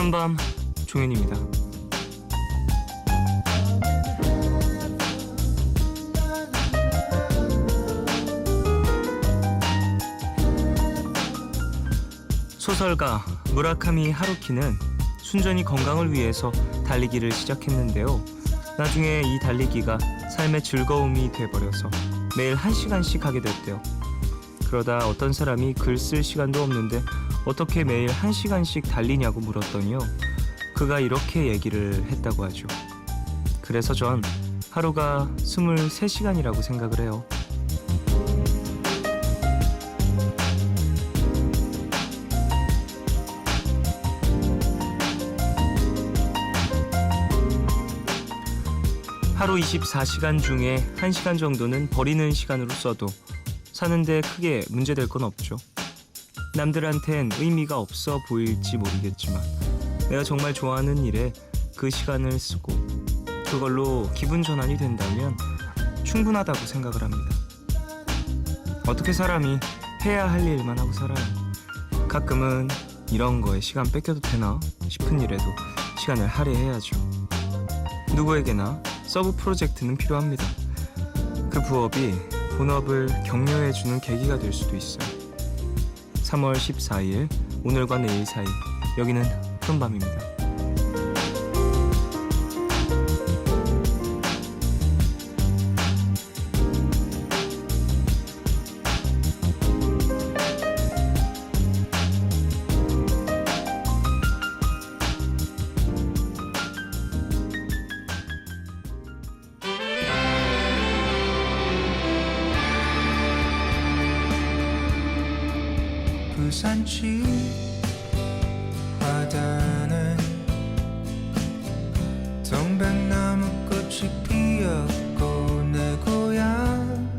푸른밤 종현입니다. 소설가 무라카미 하루키는 순전히 건강을 위해서 달리기를 시작했는데요. 나중에 이 달리기가 삶의 즐거움이 돼버려서 매일 1시간씩 하게 됐대요. 그러다 어떤 사람이 글 쓸 시간도 없는데 어떻게 매일 1시간씩 달리냐고 물었더니요. 그가 이렇게 얘기를 했다고 하죠. 그래서 전 하루가 23시간이라고 생각을 해요. 하루 24시간 중에 1시간 정도는 버리는 시간으로 써도 사는데 크게 문제될 건 없죠. 남들한텐 의미가 없어 보일지 모르겠지만 내가 정말 좋아하는 일에 그 시간을 쓰고 그걸로 기분 전환이 된다면 충분하다고 생각을 합니다. 어떻게 사람이 해야 할 일만 하고 살아요. 가끔은 이런 거에 시간 뺏겨도 되나 싶은 일에도 시간을 할애해야죠. 누구에게나 서브 프로젝트는 필요합니다. 그 부업이 본업을 격려해주는 계기가 될 수도 있어요. 3월 14일 오늘과 내일 사이 여기는 푸른밤입니다. 부산치 바다는 동백나무꽃이 피었고 내 고향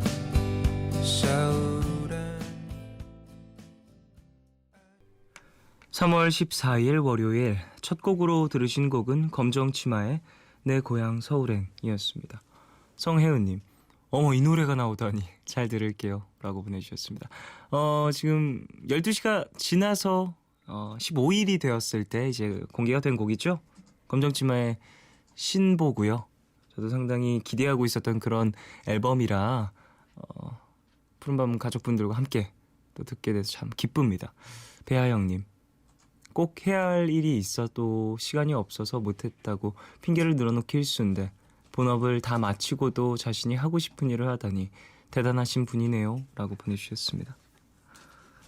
서울은 3월 14일 월요일 첫 곡으로 들으신 곡은 검정치마의 내 고향 서울행이었습니다. 성혜은님, 어머 이 노래가 나오다니 잘 들을게요 라고 보내주셨습니다. 지금 12시가 지나서 15일이 되었을 때 이제 공개가 된 곡이죠. 검정치마의 신보고요. 저도 상당히 기대하고 있었던 그런 앨범이라 푸른밤 가족분들과 함께 또 듣게 돼서 참 기쁩니다. 배하영님, 꼭 해야 할 일이 있어도 시간이 없어서 못했다고 핑계를 늘어놓기 일쑤인데 본업을 다 마치고도 자신이 하고 싶은 일을 하다니 대단하신 분이네요 라고 보내주셨습니다.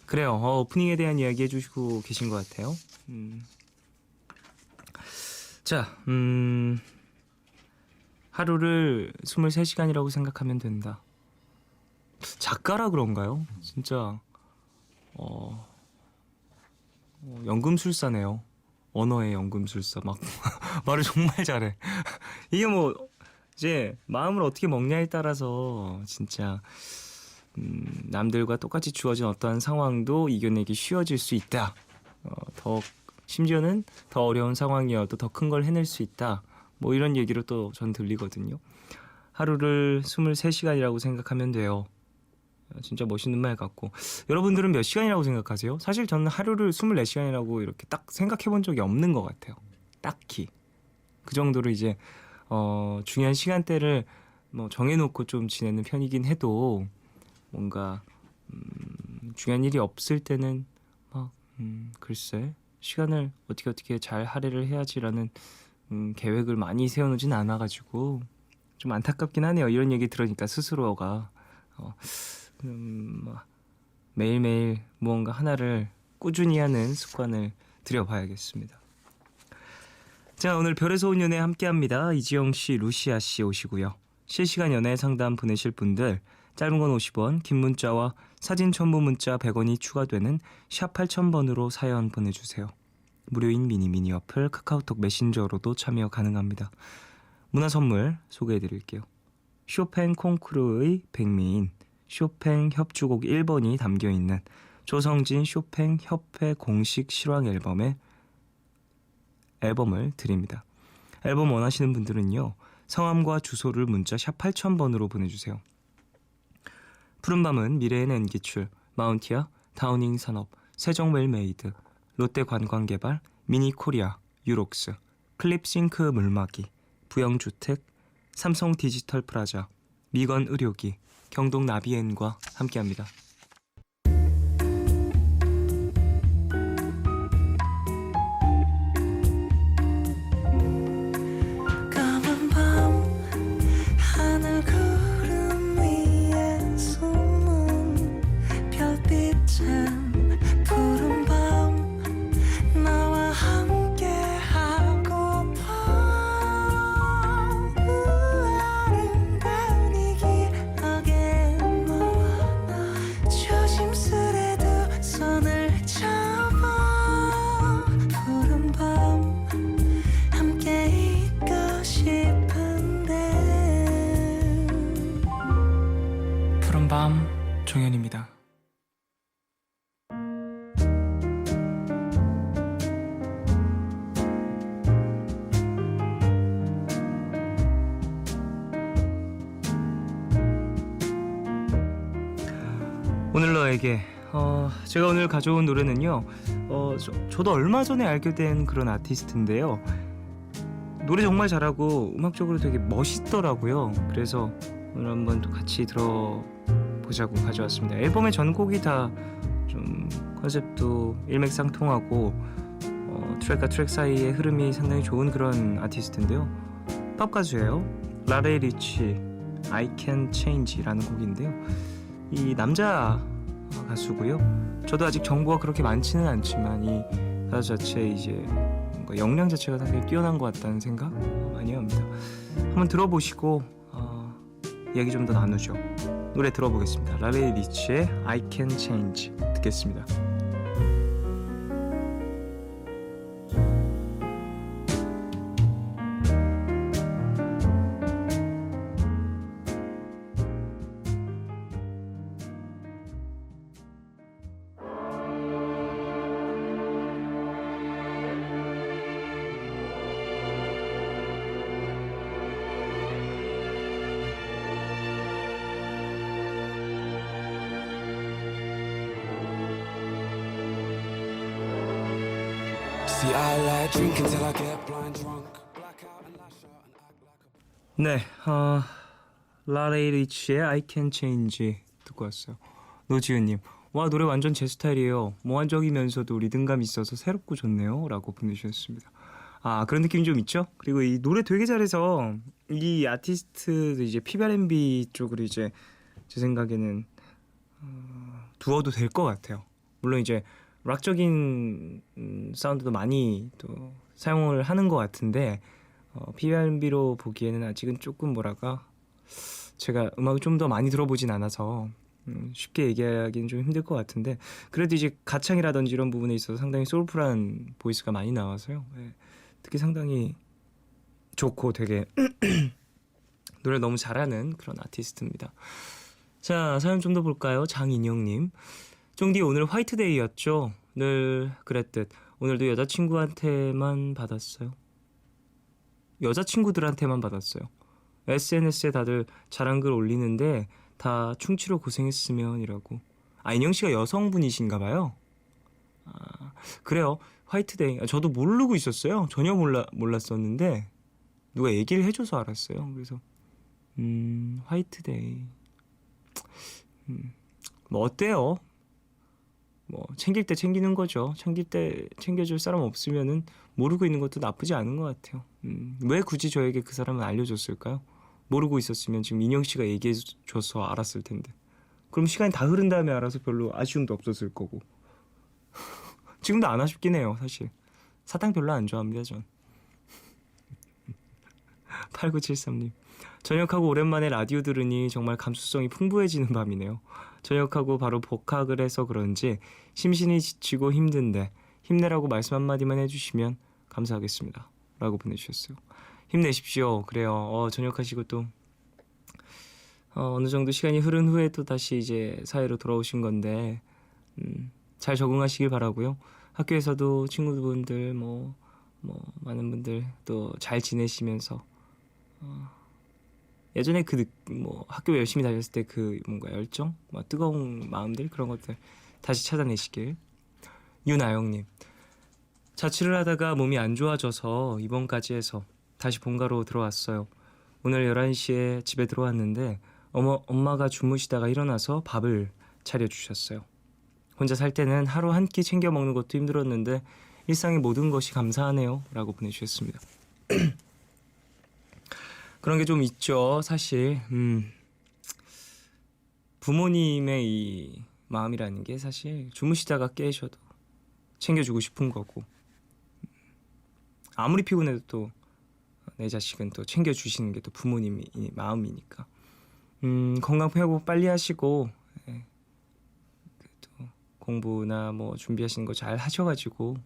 그래요. 오프닝에 대한 이야기 해주시고 계신 것 같아요. 자, 하루를 23시간이라고 생각하면 된다. 작가라 그런가요? 진짜 연금술사네요. 언어의 연금술사. 막 말을 정말 잘해. 이게 뭐 이제 마음을 어떻게 먹냐에 따라서 진짜 남들과 똑같이 주어진 어떠한 상황도 이겨내기 쉬워질 수 있다. 더 심지어는 더 어려운 상황이어도 더 큰 걸 해낼 수 있다. 뭐 이런 얘기로 또 전 들리거든요. 하루를 23시간이라고 생각하면 돼요. 진짜 멋있는 말 같고. 여러분들은 몇 시간이라고 생각하세요? 사실 저는 하루를 24시간이라고 이렇게 딱 생각해 본 적이 없는 것 같아요. 딱히. 그 정도로 이제 중요한 시간대를 뭐 정해놓고 좀 지내는 편이긴 해도 뭔가 중요한 일이 없을 때는 막 글쎄 시간을 어떻게 잘 할애를 해야지라는 계획을 많이 세워놓진 않아가지고 좀 안타깝긴 하네요. 이런 얘기 들으니까 스스로가 매일매일 무언가 하나를 꾸준히 하는 습관을 들여봐야겠습니다. 자, 오늘 별에서 온 연애 함께합니다. 이지영씨, 루시아씨 오시고요. 실시간 연애 상담 보내실 분들 짧은 건 50원, 긴 문자와 사진 첨부 문자 100원이 추가되는 샵 8000번으로 사연 보내주세요. 무료인 미니 어플 카카오톡 메신저로도 참여 가능합니다. 문화 선물 소개해드릴게요. 쇼팽 콩쿠르의 백미인 쇼팽 협주곡 1번이 담겨있는 조성진 쇼팽 협회 공식 실황 앨범을 드립니다. 앨범 원하시는 분들은요. 성함과 주소를 문자 샵 8000번으로 보내주세요. 푸른밤은 미래의 엔기출, 마운티아, 다우닝 산업, 세종웰메이드, 롯데관광개발, 미니코리아, 유록스, 클립싱크 물막이, 부영주택, 삼성 디지털 프라자, 미건 의료기, 경동 나비엔과 함께합니다. 까만 밤 하늘 구름 위에 숨은 별빛은 푸른 밤 나와 함께 하고파 아름다운 이 기억에 너와 나 조심스레 두 손을 잡아 푸른 밤 함께 있고 싶은데 푸른 밤 종현입니다. 오늘 너에게 제가 오늘 가져온 노래는요. 저도 얼마 전에 알게 된 그런 아티스트인데요. 노래 정말 잘하고 음악적으로 되게 멋있더라고요. 그래서 오늘 한번 또 같이 들어보자고 가져왔습니다. 앨범의 전곡이 다 좀 컨셉도 일맥상통하고 트랙과 트랙 사이의 흐름이 상당히 좋은 그런 아티스트인데요. 팝 가수예요. 라레이 리치 I Can Change라는 곡인데요. 이 남자 가수고요. 저도 아직 정보가 그렇게 많지는 않지만 이 가수 자체 이제 뭔가 역량 자체가 상당히 뛰어난 것 같다는 생각 많이 합니다. 한번 들어보시고 이야기 좀 더 나누죠. 노래 들어보겠습니다. 라레이 리치의 I Can Change 듣겠습니다. See, I like drinking till I get blind drunk. Black out and lash out and act like a... 네, 라레이 리치의 I Can Change 듣고 왔어요. 노지은님, 와 노래 완전 제 스타일이에요. 몽환적이면서도 리듬감 있어서 새롭고 좋네요 라고 보내주셨습니다. 그런 느낌이 좀 있죠? 그리고 이 노래 되게 잘해서 이 아티스트도 이제 피바앤비 쪽으로 이제 제 생각에는 두어도 될 것 같아요. 물론 이제 락적인 사운드도 많이 또 사용을 하는 것 같은데 피바앤비로 보기에는 아직은 조금 뭐랄까 제가 음악을 좀 더 많이 들어보진 않아서 쉽게 얘기하기는 좀 힘들 것 같은데 그래도 이제 가창이라든지 이런 부분에 있어서 상당히 소울풀한 보이스가 많이 나와서요. 네, 특히 상당히 좋고 되게 노래를 너무 잘하는 그런 아티스트입니다. 자, 사연 좀 더 볼까요? 장인영님, 쫑디 오늘 화이트데이였죠? 늘 그랬듯 오늘도 여자친구한테만 받았어요. 여자친구들한테만 받았어요. SNS에 다들 자랑글 올리는데 다 충치로 고생했으면 이라고. 인영씨가 여성분이신가 봐요. 그래요. 화이트데이 저도 모르고 있었어요. 전혀 몰랐었는데 누가 얘기를 해줘서 알았어요. 그래서 화이트데이 뭐 어때요? 뭐 챙길 때 챙기는 거죠. 챙길 때 챙겨줄 사람 없으면은 모르고 있는 것도 나쁘지 않은 것 같아요. 왜 굳이 저에게 그 사람을 알려줬을까요? 모르고 있었으면 지금 인영 씨가 얘기해줘서 알았을 텐데. 그럼 시간이 다 흐른 다음에 알아서 별로 아쉬움도 없었을 거고. 지금도 안 아쉽긴 해요, 사실. 사탕 별로 안 좋아합니다, 전. 8973님. 저녁하고 오랜만에 라디오 들으니 정말 감수성이 풍부해지는 밤이네요. 저녁하고 바로 복학을 해서 그런지 심신이 지치고 힘든데 힘내라고 말씀 한마디만 해주시면 감사하겠습니다. 라고 보내주셨어요. 힘내십시오. 그래요. 저녁하시고 또 어느 정도 시간이 흐른 후에 또 다시 이제 사회로 돌아오신 건데 잘 적응하시길 바라고요. 학교에서도 친구분들 뭐 많은 분들 또 잘 지내시면서 예전에 학교 열심히 다녔을 때 그 뭔가 열정, 뜨거운 마음들 그런 것들 다시 찾아내시길. 윤아영님, 자취를 하다가 몸이 안 좋아져서 입원까지 해서 다시 본가로 들어왔어요. 오늘 11시에 집에 들어왔는데 엄마가 주무시다가 일어나서 밥을 차려주셨어요. 혼자 살 때는 하루 한 끼 챙겨 먹는 것도 힘들었는데 일상의 모든 것이 감사하네요 라고 보내주셨습니다. 그런 게 좀 있죠. 사실 부모님의 이 마음이라는 게 사실 주무시다가 깨셔도 챙겨주고 싶은 거고, 아무리 피곤해도 또 내 자식은 또 챙겨주시는 게 또 부모님의 마음이니까 건강 회복 빨리 하시고, 또 공부나 뭐 준비하시는 거 잘 하셔가지고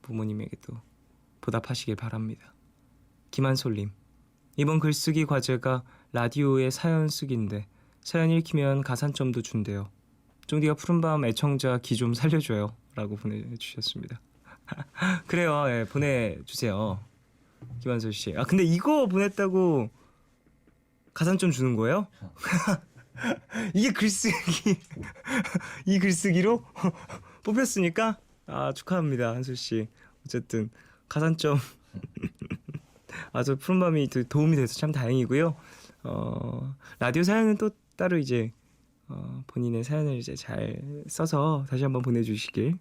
부모님에게 또 보답하시길 바랍니다. 김한솔님, 이번 글쓰기 과제가 라디오의 사연 쓰기인데 사연 읽히면 가산점도 준대요. 쫑디가 푸른밤 애청자 기 좀 살려줘요 라고 보내주셨습니다. 그래요. 예, 보내주세요, 김한솔 씨. 아 근데 이거 보냈다고 가산점 주는 거예요? 이게 글쓰기 이 글쓰기로 뽑혔으니까 축하합니다, 한솔 씨. 어쨌든 가산점 아주 푸른밤이 도움이 돼서 참 다행이고요. 라디오 사연은 또 따로 이제 본인의 사연을 이제 잘 써서 다시 한번 보내주시길.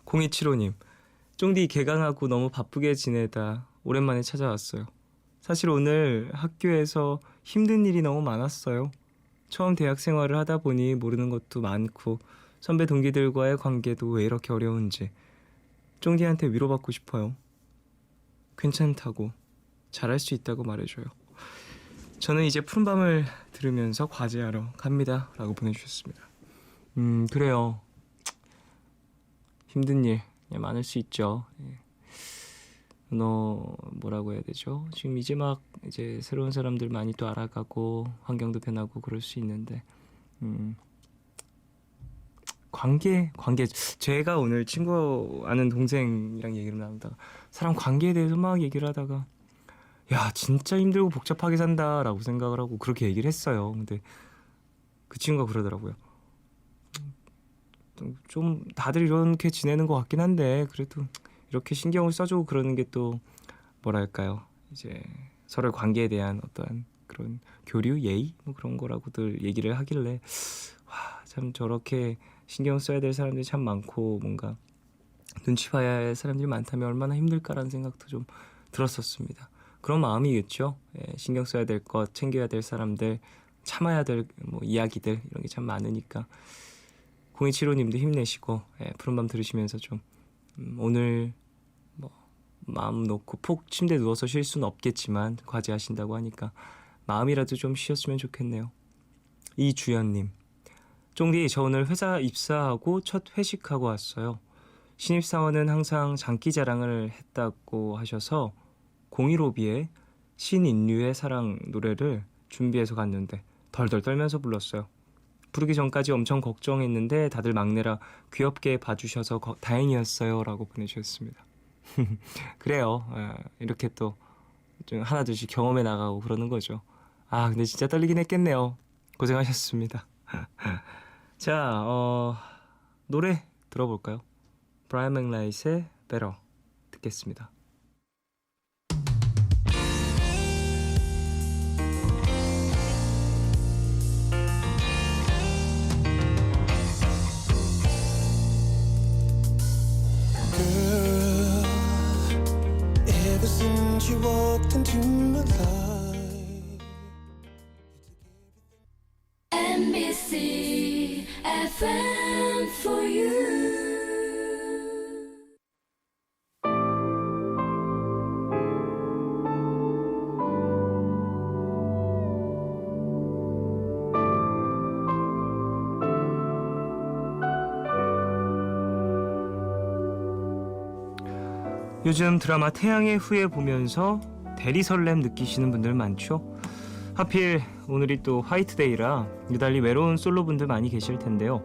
0275님, 쫑디 개강하고 너무 바쁘게 지내다 오랜만에 찾아왔어요. 사실 오늘 학교에서 힘든 일이 너무 많았어요. 처음 대학 생활을 하다 보니 모르는 것도 많고 선배 동기들과의 관계도 왜 이렇게 어려운지 쫑디한테 위로받고 싶어요. 괜찮다고, 잘할 수 있다고 말해줘요. 저는 이제 푸른밤을 들으면서 과제하러 갑니다 라고 보내주셨습니다. 그래요. 힘든 일 많을 수 있죠. 뭐라고 해야 되죠? 지금 이제 막 이제 새로운 사람들 많이 또 알아가고 환경도 변하고 그럴 수 있는데 관계 제가 오늘 친구 아는 동생이랑 얘기를 나누다가 사람 관계에 대해서 막 얘기를 하다가 야 진짜 힘들고 복잡하게 산다라고 생각을 하고 그렇게 얘기를 했어요. 근데 그 친구가 그러더라고요. 좀 다들 이렇게 지내는 것 같긴 한데 그래도 이렇게 신경을 써주고 그러는 게 또 뭐랄까요, 이제 서로의 관계에 대한 어떤 그런 교류, 예의 뭐 그런 거라고들 얘기를 하길래 와, 참 저렇게 신경 써야 될 사람들이 참 많고 뭔가 눈치 봐야 할 사람들이 많다면 얼마나 힘들까라는 생각도 좀 들었었습니다. 그런 마음이겠죠. 신경 써야 될 것, 챙겨야 될 사람들, 참아야 될 뭐 이야기들 이런 게 참 많으니까 0275님도 힘내시고 푸른밤 들으시면서 좀 오늘 뭐 마음 놓고 푹 침대에 누워서 쉴 수는 없겠지만 과제하신다고 하니까 마음이라도 좀 쉬었으면 좋겠네요. 이주연님, 쫑디 저 오늘 회사 입사하고 첫 회식하고 왔어요. 신입사원은 항상 장기자랑을 했다고 하셔서 015B의 신인류의 사랑 노래를 준비해서 갔는데 덜덜 떨면서 불렀어요. 부르기 전까지 엄청 걱정했는데 다들 막내라 귀엽게 봐주셔서 다행이었어요 라고 보내주셨습니다. 그래요. 이렇게 또 좀 하나둘씩 경험해 나가고 그러는 거죠. 근데 진짜 떨리긴 했겠네요. 고생하셨습니다. 자, 노래 들어볼까요? 브라이언 맥라이트의 Better 듣겠습니다. Ever since you walked into my life. NBC FM for you. 요즘 드라마 태양의 후예 보면서 대리 설렘 느끼시는 분들 많죠? 하필 오늘이 또 화이트데이라 유달리 외로운 솔로분들 많이 계실 텐데요.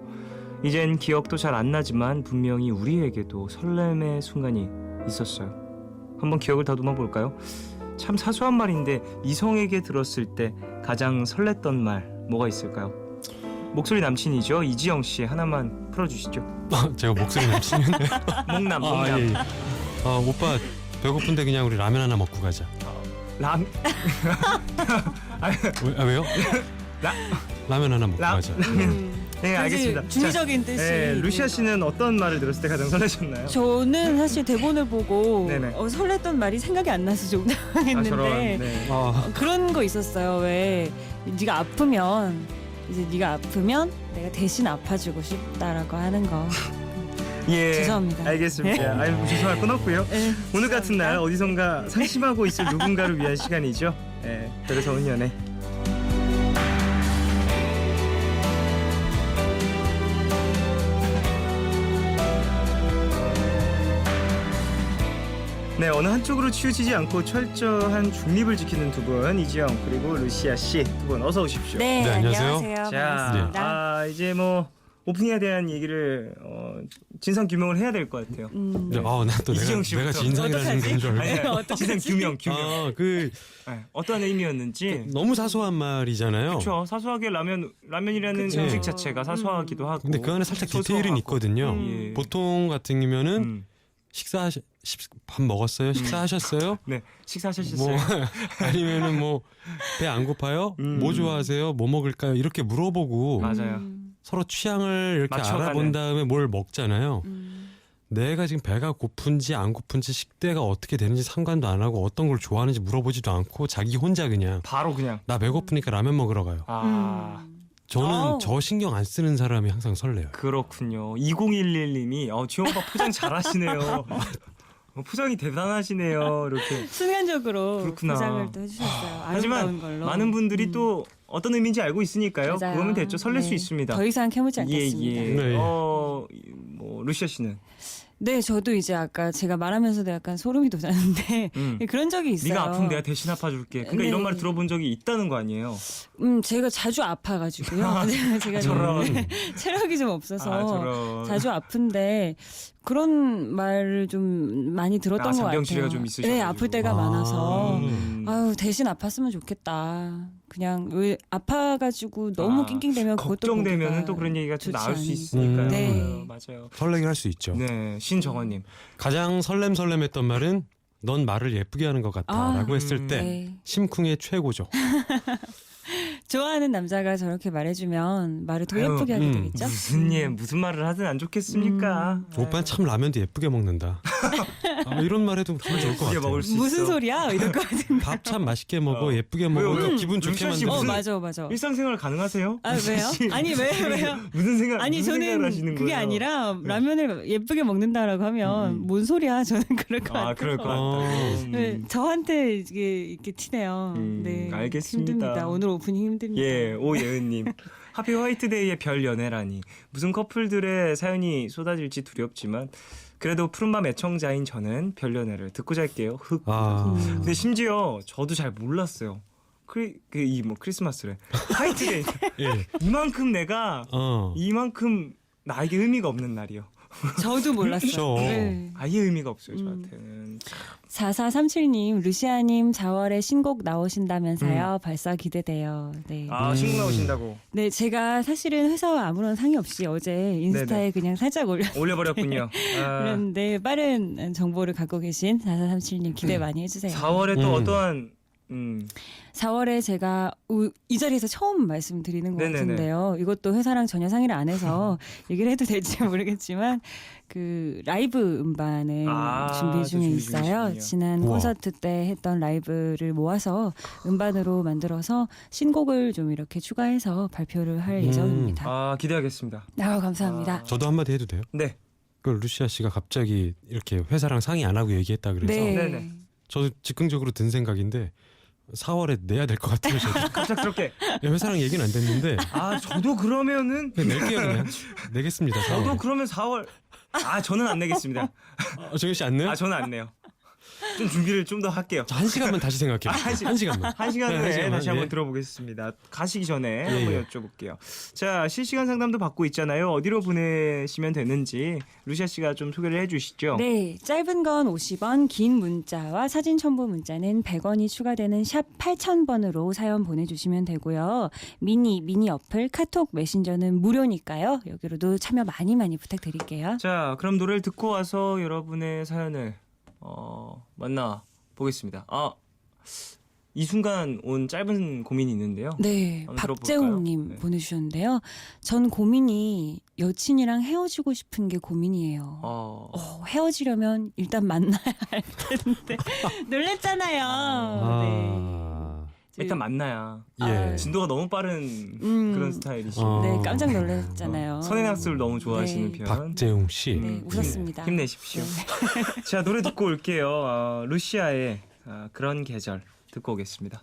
이젠 기억도 잘 안 나지만 분명히 우리에게도 설렘의 순간이 있었어요. 한번 기억을 더듬어 볼까요? 참 사소한 말인데 이성에게 들었을 때 가장 설렜던 말 뭐가 있을까요? 목소리 남친이죠. 이지영 씨 하나만 풀어주시죠. 제가 목소리 남친인데. 목남. 예. 오빠 배고픈데 그냥 우리 라면 하나 먹고 가자. 왜요? 라면 하나 먹고 가자. 네, 알겠습니다. 중의적인 뜻이. 네, 루시아 씨는 어떤 말을 들었을 때 가장 설레셨나요? 저는 사실 대본을 보고 네네. 설렜던 말이 생각이 안 나서 좀 당했는데 저런. 네. 그런 거 있었어요. 왜 네가 아프면 내가 대신 아파주고 싶다라고 하는 거. 예, 죄송합니다. 알겠습니다. 아유, 죄송할 건 없고요. 네, 오늘 같은 죄송합니다. 날 어디선가 상심하고 있을 누군가를 위한 시간이죠. 예, 그래서 온 연애. 네, 어느 한쪽으로 치우치지 않고 철저한 중립을 지키는 두 분, 이지영 그리고 루시아 씨 두 분 어서 오십시오. 네, 네, 안녕하세요. 안녕하세요. 자, 반갑습니다. 이제 뭐 오프닝에 대한 얘기를 진상 규명을 해야 될 것 같아요. 네, 나또 이지영 내가 씨부터. 진상이라는 건 줄 알고. 아니, 진상 규명. 그 네, 어떠한 의미였는지. 너무 사소한 말이잖아요. 그렇죠. 사소하게 라면이라는 그쵸. 음식 자체가 사소하기도 하고. 근데 그 안에 살짝 소소하고. 디테일은 있거든요. 예. 보통 같은 경우는 밥 먹었어요? 식사하셨어요? 네, 식사하셨어요? 뭐 아니면은 뭐 배 안 고파요? 뭐 좋아하세요? 뭐 먹을까요? 이렇게 물어보고 맞아요. 서로 취향을 이렇게 맞춰가는. 알아본 다음에 뭘 먹잖아요. 내가 지금 배가 고픈지 안 고픈지 식대가 어떻게 되는지 상관도 안 하고 어떤 걸 좋아하는지 물어보지도 않고 자기 혼자 그냥 바로 그냥. 나 배고프니까 라면 먹으러 가요. 저는 저 신경 안 쓰는 사람이 항상 설레요. 그렇군요. 2011님이 지영 오빠 포장 잘하시네요. 포장이 대단하시네요. 이렇게. 순간적으로 그렇구나. 포장을 또 해주셨어요. 아름다운 하지만 걸로. 많은 분들이 또 어떤 의미인지 알고 있으니까요. 맞아요. 그거면 됐죠. 설렐 수 네. 있습니다. 더 이상 캐묻지 않겠습니다. 예. 네. 뭐 루시아 씨는 네, 저도 이제 아까 제가 말하면서도 약간 소름이 돋았는데 그런 적이 있어요. 네가 아프면 내가 대신 아파줄게. 그러니까 네. 이런 말 들어본 적이 있다는 거 아니에요? 제가 자주 아파가지고요. 제가 저런. 좀 체력이 좀 없어서 저런. 자주 아픈데 그런 말을 좀 많이 들었던 것 같아요. 잔병치레가 좀 있으셔가지고. 네, 아플 때가 많아서 음. 아유 대신 아팠으면 좋겠다. 그냥 왜 아파가지고 너무 낑낑대면 그것도 걱정되면은 보기가 또 그런 얘기가 좀 좋지 나올 수 않으니까. 있으니까요. 네. 맞아요. 설레게 할 수 있죠. 네, 신정원님. 가장 설렘설렘했던 말은 넌 말을 예쁘게 하는 것 같다라고 했을 때 네. 심쿵의 최고죠. 좋아하는 남자가 저렇게 말해주면 말을 더 아유, 예쁘게 하게 되겠죠? 무슨 말을 하든 안 좋겠습니까? 오빠는 참 라면도 예쁘게 먹는다. 이런 말 해도 기분 좋을 것 예쁘게 같아요. 먹을 수 무슨 있어. 소리야? 이럴 것 같은데. 밥 참 맛있게 먹어 예쁘게 왜요? 먹어 기분 좋게 루시아 씨 만들어. 무슨- 맞아. 일상생활 가능하세요? 아 왜요? 아니 왜요? 무슨 생각? 아니 무슨 생각을 저는 하시는 그게 거예요? 아니라 라면을 예쁘게 먹는다라고 하면 뭔 소리야? 저는 그럴 것 같아요. 그럴 것 같다. 네, 저한테 이게 이렇게 티네요. 네, 알겠습니다. 힘듭니다. 오늘 오프닝 힘듭니다. 예, 오예은님. 하피 화이트데이의 별 연애라니. 무슨 커플들의 사연이 쏟아질지 두렵지만 그래도 푸른밤 애청자인 저는 별 연애를 듣고 잘게요. 흑. 근데 심지어 저도 잘 몰랐어요. 크리스마스래. 화이트데이. 예. 이만큼 내가 이만큼 나에게 의미가 없는 날이요. 저도 몰랐어요. 그렇죠. 네. 아예 의미가 없어요 저한테는. 4437님, 루시아님 4월에 신곡 나오신다면서요. 벌써 기대돼요. 네. 신곡 나오신다고 네, 제가 사실은 회사와 아무런 상의 없이 어제 인스타에 그냥 살짝 올려버렸군요. 그런데 빠른 정보를 갖고 계신 4437님 기대 많이 해주세요. 4월에 또 어떠한 4월에 제가 이 자리에서 처음 말씀드리는 것 네네네. 같은데요. 이것도 회사랑 전혀 상의를 안 해서 얘기를 해도 될지 모르겠지만 그 라이브 음반을 준비 중에 준비 있어요. 중이시군요. 지난 우와. 콘서트 때 했던 라이브를 모아서 음반으로 만들어서 신곡을 좀 이렇게 추가해서 발표를 할 예정입니다. 기대하겠습니다. 감사합니다. 저도 한마디 해도 돼요? 네. 그 루시아 씨가 갑자기 이렇게 회사랑 상의 안 하고 얘기했다 그래서 네. 네네. 저도 즉흥적으로 든 생각인데 4월에 내야 될 것 같아요. 저도. 갑작스럽게. 회사랑 얘기는 안 됐는데 저도 그러면은 그냥 낼게요 그냥. 내겠습니다. 저도 4월에. 그러면 4월. 저는 안 내겠습니다. 정현 씨 안 내요? 저는 안 내요. 좀 준비를 좀 더 할게요. 자, 1시간만 다시 생각해. 한 시간. 1시간만. 한 시간 후에 한 시간만, 다시 한번 예. 들어보겠습니다. 가시기 전에 예, 한번 예. 여쭤볼게요. 자, 실시간 상담도 받고 있잖아요. 어디로 보내시면 되는지 루시아 씨가 좀 소개를 해주시죠. 네, 짧은 건 50원, 긴 문자와 사진 첨부 문자는 100원이 추가되는 샵 8000번으로 사연 보내주시면 되고요. 미니 어플, 카톡, 메신저는 무료니까요. 여기로도 참여 많이 부탁드릴게요. 자, 그럼 노래를 듣고 와서 여러분의 사연을 만나 보겠습니다. 이 순간 온 짧은 고민이 있는데요. 네, 한번 박재홍님 들어볼까요? 네. 보내주셨는데요. 전 고민이 여친이랑 헤어지고 싶은 게 고민이에요. 헤어지려면 일단 만나야 할 텐데 놀랬잖아요. 네. 일단 만나야 예. 진도가 너무 빠른 그런 스타일이시고 어. 네, 깜짝 놀랐잖아요. 선행학습을 너무 좋아하시는 네. 편. 박재웅 씨. 네, 웃었습니다. 힘내십시오. 네. 자, 노래 듣고 올게요. 루시아의 그런 계절 듣고 오겠습니다.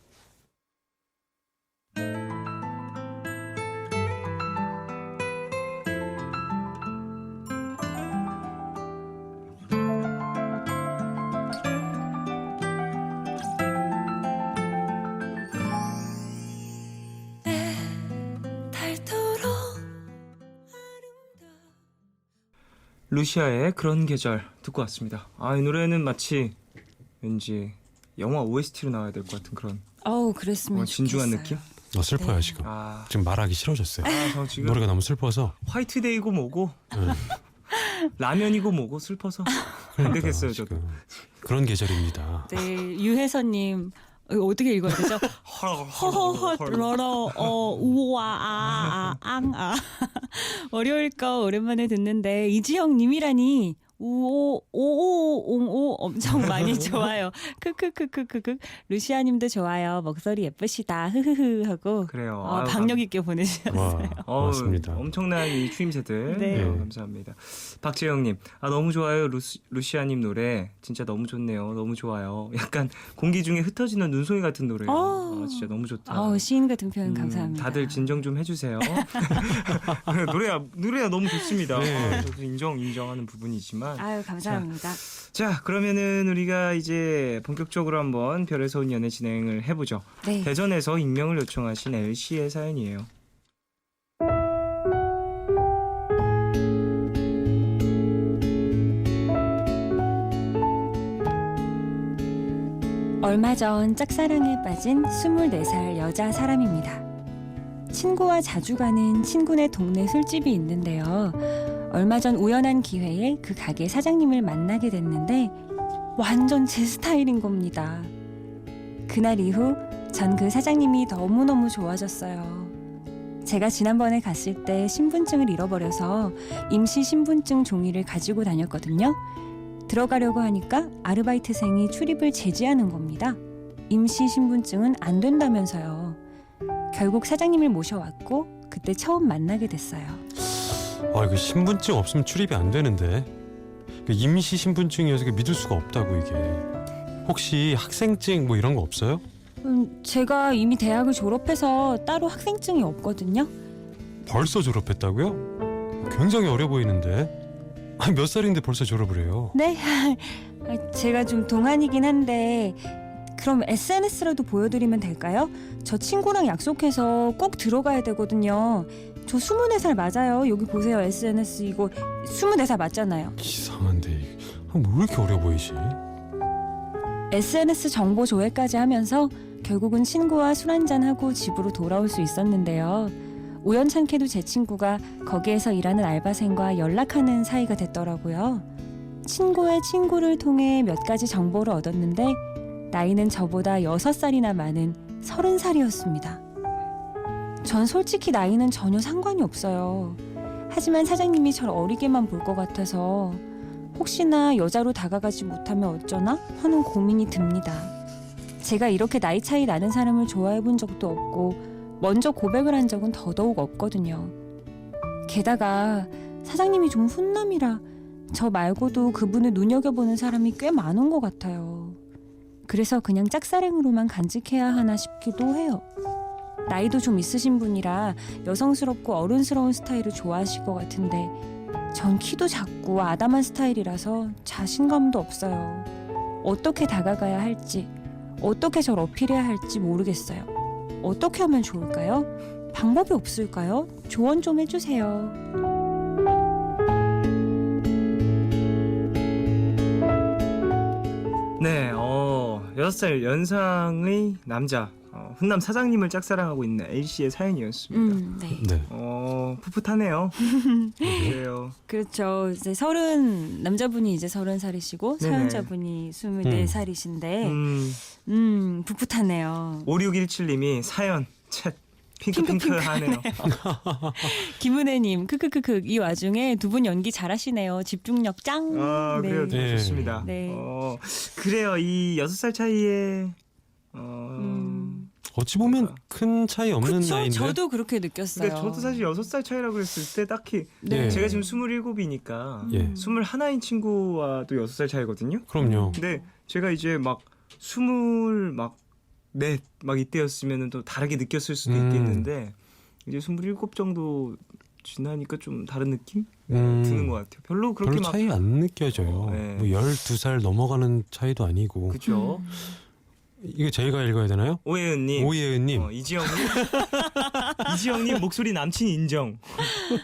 닳도록 루시아의 그런 계절 듣고 왔습니다. 이 노래는 마치 왠지 영화 OST로 나와야 될 것 같은 그런 그랬으면 진중한 좋겠어요. 느낌? 슬퍼요 네. 지금. 아, 지금 말하기 싫어졌어요. 저 지금 노래가 너무 슬퍼서. 화이트데이고 뭐고 네. 라면이고 뭐고 슬퍼서 안 되겠어요, 저도. 지금. 그런 계절입니다. 네, 유혜선님 어떻게 읽어야 되죠? 허허허 러러 우와 월요일 거 오랜만에 듣는데 이지영님이라니 오오오오오 엄청 많이 좋아요. 크크크크크크 루시아님도 좋아요. 목소리 예쁘시다. 흐흐흐 하고 그래요. 박력 있게 보내주셨어요. 와, 고맙습니다. 엄청난 이 추임새들 네. 감사합니다. 박재영님, 너무 좋아요. 루시아님 노래 진짜 너무 좋네요. 너무 좋아요. 약간 공기 중에 흩어지는 눈송이 같은 노래예요. 진짜 너무 좋다. 시인 같은 표현 감사합니다. 다들 진정 좀 해주세요. 노래가 너무 좋습니다. 네. 저도 인정하는 부분이지만. 아유 감사합니다. 자, 그러면은 우리가 이제 본격적으로 한번 별에서 온 연애 진행을 해보죠. 네. 대전에서 익명을 요청하신 L씨의 사연이에요. 얼마 전 짝사랑에 빠진 24살 여자 사람입니다. 친구와 자주 가는 친구네 동네 술집이 있는데요. 얼마 전 우연한 기회에 그 가게 사장님을 만나게 됐는데 완전 제 스타일인 겁니다. 그날 이후 전 그 사장님이 너무너무 좋아졌어요. 제가 지난번에 갔을 때 신분증을 잃어버려서 임시 신분증 종이를 가지고 다녔거든요. 들어가려고 하니까 아르바이트생이 출입을 제지하는 겁니다. 임시 신분증은 안 된다면서요. 결국 사장님을 모셔왔고 그때 처음 만나게 됐어요. 이거 신분증 없으면 출입이 안 되는데. 임시 신분증이어서 믿을 수가 없다고 이게. 혹시 학생증 뭐 이런 거 없어요? 제가 이미 대학을 졸업해서 따로 학생증이 없거든요. 벌써 졸업했다고요? 굉장히 어려 보이는데. 몇 살인데 벌써 졸업을 해요? 네, 제가 좀 동안이긴 한데 그럼 SNS라도 보여드리면 될까요? 저 친구랑 약속해서 꼭 들어가야 되거든요. 저 24살 맞아요. 여기 보세요. SNS 이거 24살 맞잖아요. 이상한데 이게. 왜 이렇게 어려 보이지? SNS 정보 조회까지 하면서 결국은 친구와 술 한잔하고 집으로 돌아올 수 있었는데요. 우연찮게도 제 친구가 거기에서 일하는 알바생과 연락하는 사이가 됐더라고요. 친구의 친구를 통해 몇 가지 정보를 얻었는데 나이는 저보다 6살이나 많은 30살이었습니다. 전 솔직히 나이는 전혀 상관이 없어요. 하지만 사장님이 절 어리게만 볼 것 같아서 혹시나 여자로 다가가지 못하면 어쩌나 하는 고민이 듭니다. 제가 이렇게 나이 차이 나는 사람을 좋아해 본 적도 없고 먼저 고백을 한 적은 더더욱 없거든요. 게다가 사장님이 좀 훈남이라 저 말고도 그분을 눈여겨보는 사람이 꽤 많은 것 같아요. 그래서 그냥 짝사랑으로만 간직해야 하나 싶기도 해요. 나이도 좀 있으신 분이라 여성스럽고 어른스러운 스타일을 좋아하실 것 같은데 전 키도 작고 아담한 스타일이라서 자신감도 없어요. 어떻게 다가가야 할지, 어떻게 저를 어필해야 할지 모르겠어요. 어떻게 하면 좋을까요? 방법이 없을까요? 조언 좀 해주세요. 네, 6살 연상의 남자 훈남 사장님을 짝사랑하고 있는 L씨의 사연이었습니다. 네. 네. 풋풋하네요. 그래요. 그렇죠. 이제 남자분이 이제 30살이시고 네네. 사연자분이 24살이신데 풋풋하네요. 5617님이 사연 챗 핑크핑크하네요. 김은혜님 크크크크 이 와중에 두 분 연기 잘하시네요. 집중력 짱. 그래요. 네. 좋습니다. 네. 그래요. 이 6살 차이에 어찌 보면 큰 차이 없는 그쵸? 나이인데. 저도 그렇게 느꼈어요. 근데 저도 사실 6살 차이라고 그랬을 때 딱히 네. 제가 지금 27이니까 예. 21인 친구와도 6살 차이거든요. 그럼요. 근데 제가 이제 막 24 막 이때였으면 또 다르게 느꼈을 수도 있겠는데 이제 27 정도 지나니까 좀 다른 느낌 드는 것 같아요. 별로 그렇게 별로 막 차이 안 느껴져요. 네. 뭐 12살 넘어가는 차이도 아니고. 그죠. 이거 저희가 읽어야 되나요? 오예은님, 오예은님. 이지영님 목소리 남친 인정.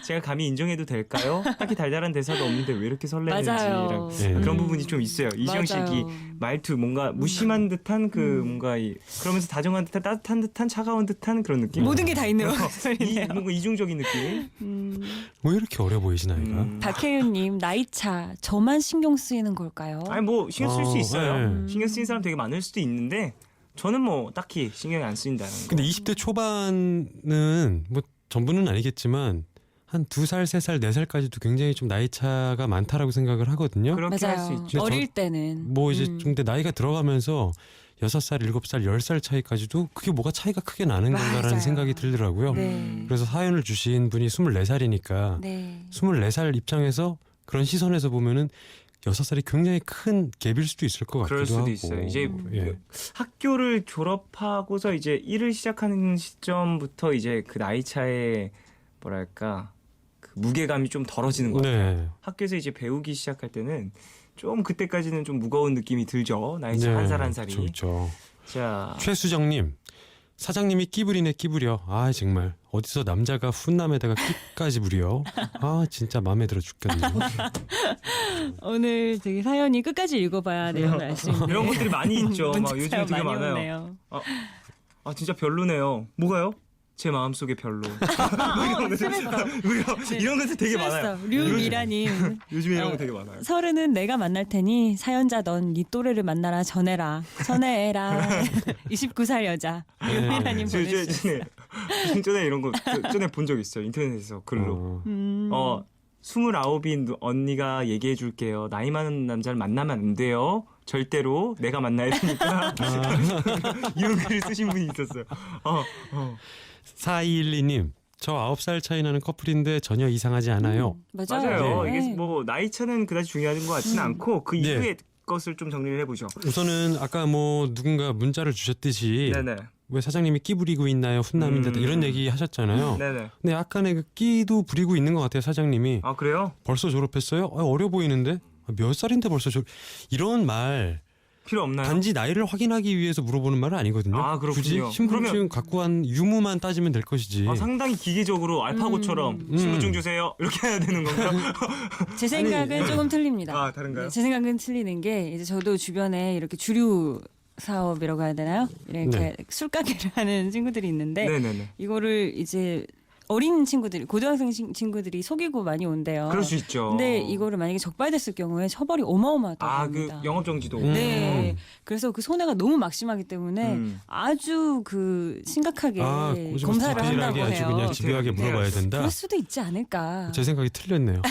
제가 감히 인정해도 될까요? 딱히 달달한 대사도 없는데 왜 이렇게 설레는지 맞아요. 네. 그런 부분이 좀 있어요. 이지영 씨 맞아요. 말투 뭔가 무심한 듯한 그 뭔가 그러면서 다정한 듯한 따뜻한 듯한 차가운 듯한 그런 느낌. 모든 게 다 있는 이 목소리네요. 뭔가 이중적인 느낌. 왜 이렇게 어려 보이시나 이가? 박혜윤님 나이차 저만 신경 쓰이는 걸까요? 아니 뭐 신경 쓸 수 있어요. 네. 신경 쓰이는 사람 되게 많을 수도 있는데 저는 뭐 딱히 신경이 안 쓰인다는 거. 근데 20대 초반은 뭐 전부는 아니겠지만 한 2살, 3살, 4살까지도 굉장히 좀 나이 차가 많다라고 생각을 하거든요. 그렇게 할 수 맞아요. 있죠. 어릴 때는 뭐 이제 좀 더 나이가 들어가면서 6살, 7살, 10살 차이까지도 그게 뭐가 차이가 크게 나는 건가라는 맞아요. 생각이 들더라고요. 네. 그래서 사연을 주신 분이 24살이니까 네. 24살 입장에서 그런 시선에서 보면은 6살이 굉장히 큰 갭일 수도 있을 것 같기도 그럴 수도 하고. 있어요. 이제 예. 학교를 졸업하고서 이제 일을 시작하는 시점부터 이제 그 나이 차에 뭐랄까 그 무게감이 좀 덜어지는 것 같아요. 네. 학교에서 이제 배우기 시작할 때는 좀 그때까지는 좀 무거운 느낌이 들죠. 나이 차 네. 한 살 한 살이. 그렇죠. 자, 최수정님, 사장님이 끼부리네 끼부려. 아 정말 어디서 남자가 훈남에다가 끼까지 부려. 아 진짜 마음에 들어 죽겠네. 오늘 되게 사연이 끝까지 읽어봐야 내용을 알 수 있는 이런 것들이 많이 있죠. 막 문자 요즘 사연 되게 많이 많아요. 오네요. 아 진짜 별로네요. 뭐가요? 제 마음속에 별로. 이런 것들 되게 많아요. 류미라님 요즘에 이런 어, 거 되게 많아요. 30은 내가 만날 테니 사연자 넌 네 또래를 만나라 전해라 전해라 29살 여자 류미라님 저 보내주셨어요. 전에 이런 거 전에 본 적 있어요. 인터넷에서 글로. 29인 언니가 얘기해 줄게요. 나이 많은 남자를 만나면 안 돼요. 절대로 내가 만나야 되니까. 이런 글을 쓰신 분이 있었어요. 4212님, 저 9살 차이 나는 커플인데 전혀 이상하지 않아요. 맞아요. 네. 이게 뭐 나이 차는 그다지 중요한 것 같지는 않고 그 네. 이후의 것을 좀 정리를 해보죠. 우선은 아까 뭐 누군가 문자를 주셨듯이 네네. 왜 사장님이 끼 부리고 있나요? 훈남인데 이런 얘기 하셨잖아요. 네네. 근데 약간의 그 끼도 부리고 있는 것 같아요. 사장님이. 아 그래요? 벌써 졸업했어요? 어려 보이는데? 몇 살인데 벌써 이런 말 필요 없나요? 단지 나이를 확인하기 위해서 물어보는 말은 아니거든요. 아, 그렇군요. 굳이 신분증 그러면- 갖고 한 유무만 따지면 될 것이지. 상당히 기계적으로 알파고처럼 신분증 주세요 이렇게 해야 되는 건가? 제 생각은 조금 틀립니다. 아, 다른가요? 네, 제 생각은 틀리는 게 이제 저도 주변에 이렇게 주류 사업이라고 해야 되나요? 이렇게 네. 술가게를 하는 친구들이 있는데 네네네. 이거를 이제 어린 친구들이 고등학생 친구들이 속이고 많이 온대요. 그럴 수 있죠. 근데 이거를 만약에 적발됐을 경우에 처벌이 어마어마하다고 그 합니다. 영업 정지도. 네. 그래서 그 손해가 너무 막심하기 때문에 음. 아주 그 심각하게 요즘 검사를 디테일하게 한다고 아주 해요. 그냥 집요하게 물어봐야 된다. 그럴 수도 있지 않을까. 제 생각이 틀렸네요.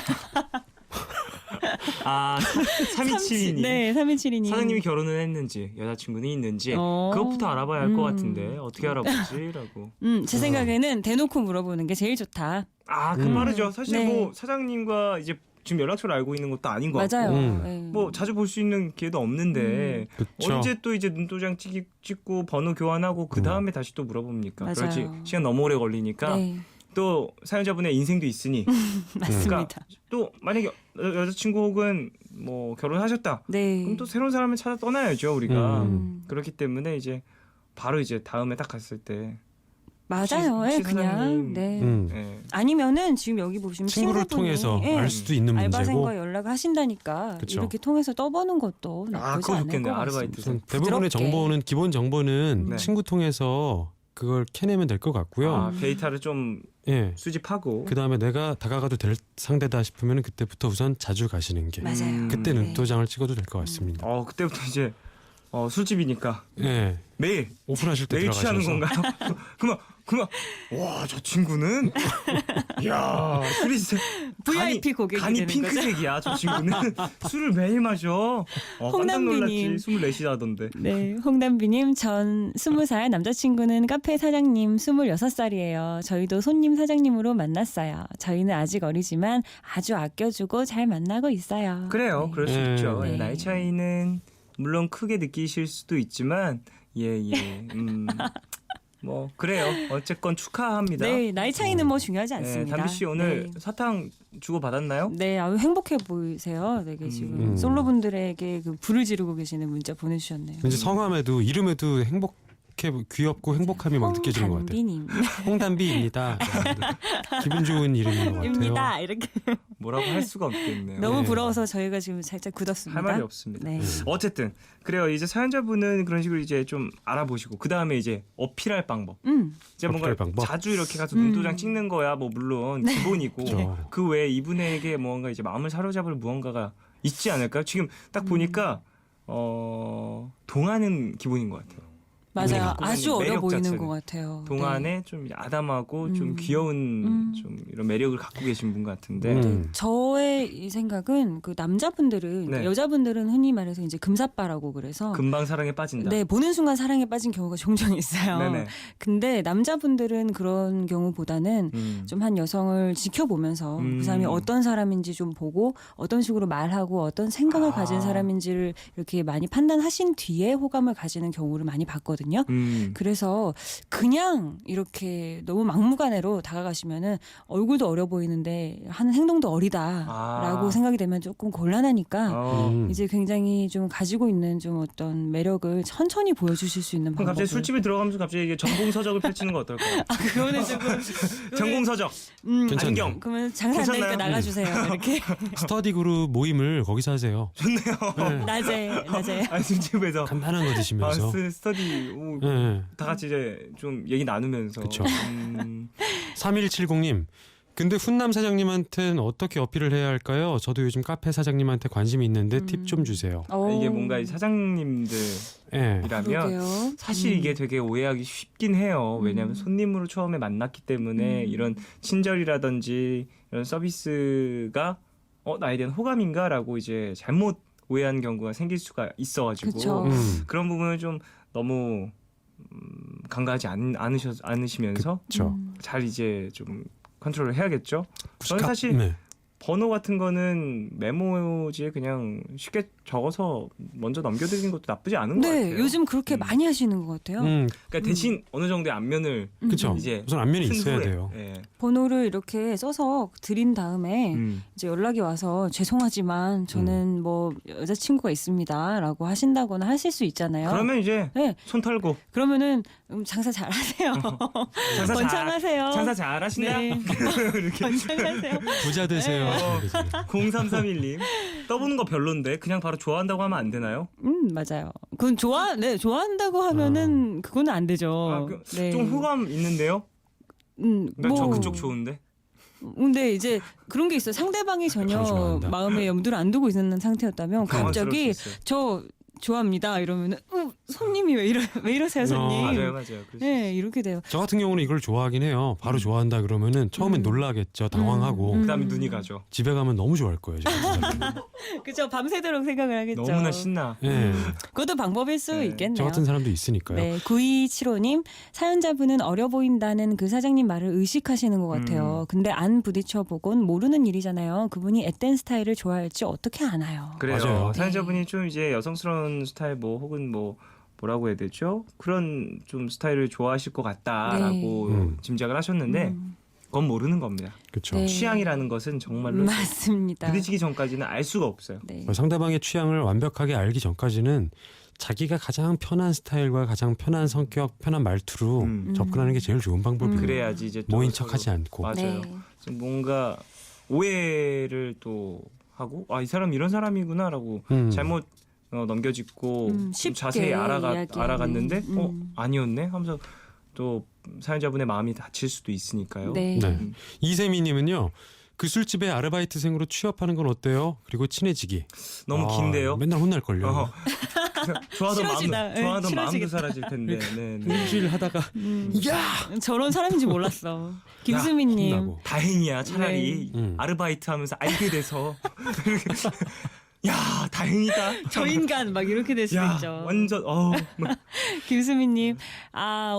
3272님. 네, 3272님. 사장님이 결혼을 했는지 여자친구는 있는지 그것부터 알아봐야 할 것 같은데 어떻게 알아보지라고. 제 생각에는 대놓고 물어보는 게 제일 좋다. 그 말이죠. 사실 네. 뭐 사장님과 이제 지금 연락처를 알고 있는 것도 아닌 것 같고. 맞아요. 음. 네. 뭐 자주 볼 수 있는 기회도 없는데 그쵸. 언제 또 이제 눈도장 찍고 번호 교환하고 그 다음에 다시 또 물어봅니까? 맞아요. 그렇지 시간 너무 오래 걸리니까 네. 또 사연자분의 인생도 있으니 맞습니다. 또 만약에 여자친구 혹은 뭐 결혼하셨다. 네. 그럼 또 새로운 사람을 찾아 떠나야죠 우리가. 음. 그렇기 때문에 이제 바로 이제 다음에 딱 갔을 때 맞아요. 혹시 예, 그냥 사장님, 네. 예. 아니면은 지금 여기 보시면 친구를 친구분이, 통해서 예, 알 수도 있는 문제고 알바생과 연락을 하신다니까 그쵸. 이렇게 통해서 떠보는 것도 나쁘지 그거 않을 좋겠네요. 것 아르바이트. 같습니다. 우선 대부분의 부드럽게. 정보는 기본 정보는 네. 친구 통해서 그걸 캐내면 될 것 같고요. 아, 데이터를 좀 예. 수집하고 그 다음에 내가 다가가도 될 상대다 싶으면 그때부터 우선 자주 가시는 게 맞아요. 그때 네. 눈도장을 찍어도 될 것 같습니다. 그때부터 이제 술집이니까 예. 매일 오픈하실 때 매일 들어가셔서 취하는 건가요? 그만 와 저 친구는 야 술이 VIP 고객이 간이 되는 핑크색이야 저 친구는 술을 매일 마셔. 깜짝 놀랐지. 홍남비님. 24시라던데. 네, 홍담비님 전 20살 남자친구는 카페 사장님 26살이에요. 저희도 손님 사장님으로 만났어요. 저희는 아직 어리지만 아주 아껴주고 잘 만나고 있어요. 그래요. 네. 그럴 수 네. 있죠. 네. 나이 차이는 물론 크게 느끼실 수도 있지만 예. 뭐 그래요. 어쨌건 축하합니다. 네, 나이 차이는 뭐 중요하지 않습니다. 담비 씨 오늘 네. 사탕 주고 받았나요? 네, 아주 행복해 보이세요. 되게 지금 음. 솔로분들에게 그 불을 지르고 계시는 문자 보내주셨네요. 왠지 성함에도 이름에도 귀엽고 행복함이 막 느껴지는 것 같아요. 홍단비님. 홍담비입니다. 기분 좋은 이름인 것 같아요. 입니다. 이렇게 뭐라고 할 수가 없겠네요. 너무 네. 부러워서 저희가 지금 살짝 굳었습니다. 할 말이 없습니다. 네. 어쨌든 그래요. 이제 사연자분은 그런 식으로 이제 좀 알아보시고 그 다음에 이제 어필할 방법. 이제 뭔가 어필할 방법? 자주 이렇게 가서 눈도장 찍는 거야 뭐 물론 기본이고 그렇죠. 그 외에 이분에게 뭔가 이제 마음을 사로잡을 무언가가 있지 않을까요? 지금 딱 보니까 동하는 기분인 것 같아요. 맞아요. 그 아주 어려 매력 보이는 자체는. 것 같아요. 동안에 좀 아담하고 좀 음. 귀여운 음. 좀 이런 매력을 갖고 계신 분 같은데 음. 저의 이 생각은 그 남자분들은 네. 여자분들은 흔히 말해서 이제 금사빠라고 그래서 금방 사랑에 빠진다. 네, 보는 순간 사랑에 빠진 경우가 종종 있어요. 네네. 근데 남자분들은 그런 경우보다는 좀 한 여성을 지켜보면서 그 사람이 어떤 사람인지 좀 보고 어떤 식으로 말하고 어떤 생각을 가진 사람인지를 이렇게 많이 판단하신 뒤에 호감을 가지는 경우를 많이 봤거든요. 그래서 그냥 이렇게 너무 막무가내로 다가가시면은 얼굴도 어려 보이는데 하는 행동도 어리다라고 생각이 되면 조금 곤란하니까 이제 굉장히 좀 가지고 있는 좀 어떤 매력을 천천히 보여주실 수 있는 그럼 방법을. 갑자기 술집에 들어가면서 갑자기 이게 전공서적을 펼치는 거 어떨까요? 그거는 조금 전공서적. 괜찮네요. 안경. 그러면 장사 안 되니까 괜찮나요? 나가주세요. 이렇게 스터디 그룹 모임을 거기서 하세요. 낮에 술집에서 간단한 거 드시면서. 스터디 예. 다 같이 이제 좀 얘기 나누면서. 그쵸. 3170님. 근데 훈남 사장님한테는 어떻게 어필을 해야 할까요? 저도 요즘 카페 사장님한테 관심이 있는데 팁 좀 주세요. 이게 뭔가 이 사장님들이라면 예. 그러게요. 사실 이게 되게 오해하기 쉽긴 해요. 왜냐하면 손님으로 처음에 만났기 때문에 이런 친절이라든지 이런 서비스가 나에 대한 호감인가라고 이제 잘못 오해하는 경우가 생길 수가 있어가지고 그쵸. 그런 부분을 좀 너무 간과하지 않으시면서 그렇죠. 잘 이제 좀 컨트롤을 해야겠죠. 저는 사실 네. 번호 같은 거는 메모지에 그냥 쉽게 적어서 먼저 넘겨드리는 것도 나쁘지 않은 것 네, 같아요. 요즘 그렇게 많이 하시는 것 같아요. 그러니까 대신 어느 정도의 안면을 그렇죠. 이제 우선 안면이 쓴 있어야 후에, 돼요. 예. 번호를 이렇게 써서 드린 다음에 이제 연락이 와서 죄송하지만 저는 뭐 여자친구가 있습니다라고 하신다거나 하실 수 있잖아요. 그러면 이제 네, 손 털고 그러면은 장사 잘하세요. 장사 번창하세요. 장사 잘하신다. 네. 이렇게 번창하세요. 부자 되세요. 그러지. 0331님 떠보는 거 별론데 그냥 바로 좋아한다고 하면 안 되나요? 맞아요. 그건 좋아한다고 하면은 그거는 안 되죠. 네. 좀 호감 있는데요? 저 그쪽 좋은데. 근데 이제 그런 게 있어요. 상대방이 전혀 좋아한다. 마음에 염두를 안 두고 있는 상태였다면 당황스러울 갑자기 수 있어요. 저 좋아합니다 이러면은 손님이 왜 이러세요 손님? 맞아요. 그럴 수 네, 이렇게 돼요. 저 같은 경우는 이걸 좋아하긴 해요. 바로 좋아한다 그러면은 처음엔 놀라겠죠. 당황하고. 그다음에 눈이 가죠. 집에 가면 너무 좋아할 거예요. 그죠? 밤새도록 생각을 하겠죠. 너무나 신나. 예. 그것도 방법일 수 네. 있겠네요. 저 같은 사람도 있으니까요. 네, 9275님 사연자분은 어려 보인다는 그 사장님 말을 의식하시는 것 같아요. 근데 안 부딪혀 보곤 모르는 일이잖아요. 그분이 앳된 스타일을 좋아할지 어떻게 아나요? 그래요. 맞아요. 사연자분이 좀 이제 여성스러운 스타일 혹은 뭐라고 해야 되죠? 그런 좀 스타일을 좋아하실 것 같다라고 네. 짐작을 하셨는데 건 모르는 겁니다. 그렇죠. 네. 취향이라는 것은 정말로 맞습니다. 부딪히기 전까지는 알 수가 없어요. 네. 상대방의 취향을 완벽하게 알기 전까지는 자기가 가장 편한 스타일과 가장 편한 성격, 편한 말투로 접근하는 게 제일 좋은 방법이에요. 그래야지 이제 또 모인 서로- 척하지 않고. 맞아요. 네. 좀 뭔가 오해를 또 하고 이 사람 이런 사람이구나라고 잘못 넘겨짚고 좀 쉽게 자세히 이야기하는. 알아갔는데 아니었네 하면서 또 사연자분의 마음이 다칠 수도 있으니까요. 네. 네. 음. 이세미님은요. 그 술집에 아르바이트생으로 취업하는 건 어때요? 그리고 친해지기. 너무 긴데요. 맨날 혼날걸요. 어. 좋아하던 싫어지다. 마음도 좋아하던 마음도 싫어지겠다. 사라질 텐데. 네, 네. 일주일 하다가 야! 저런 사람인지 몰랐어. 김수민님. 혼나고. 다행이야 차라리 네. 아르바이트 하면서 알게 돼서 야 다행이다. 저 인간 막 이렇게 될 수도 야 있죠. 완전 김수민님,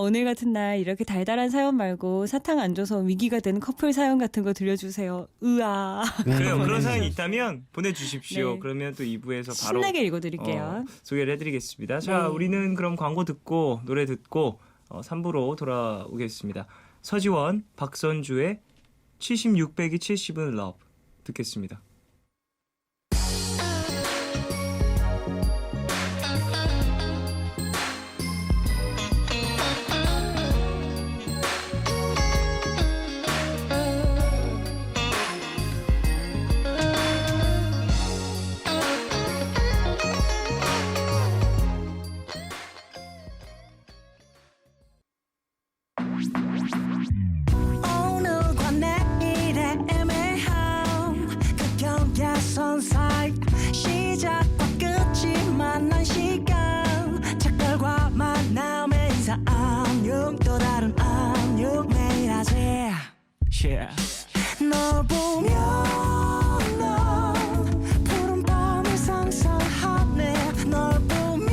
오늘 같은 날 이렇게 달달한 사연 말고 사탕 안 줘서 위기가 된 커플 사연 같은 거 들려주세요. 으아. 그래요. 그런 사연이 있다면 보내주십시오. 네. 그러면 또 2부에서 바로 신나게 읽어드릴게요. 소개를 해드리겠습니다. 자, 네. 우리는 그럼 광고 듣고 노래 듣고 3부로 돌아오겠습니다. 서지원, 박선주의 76 빼기 70은 러브 듣겠습니다. 오늘과 내일의 애매함 그 경계선 사이 시작과 끝이 만난 시간 작별과 만남의 인사 안녕 또 다른 안녕 매일 하지 널 보면 난 푸른 밤을 상상하네 널 보면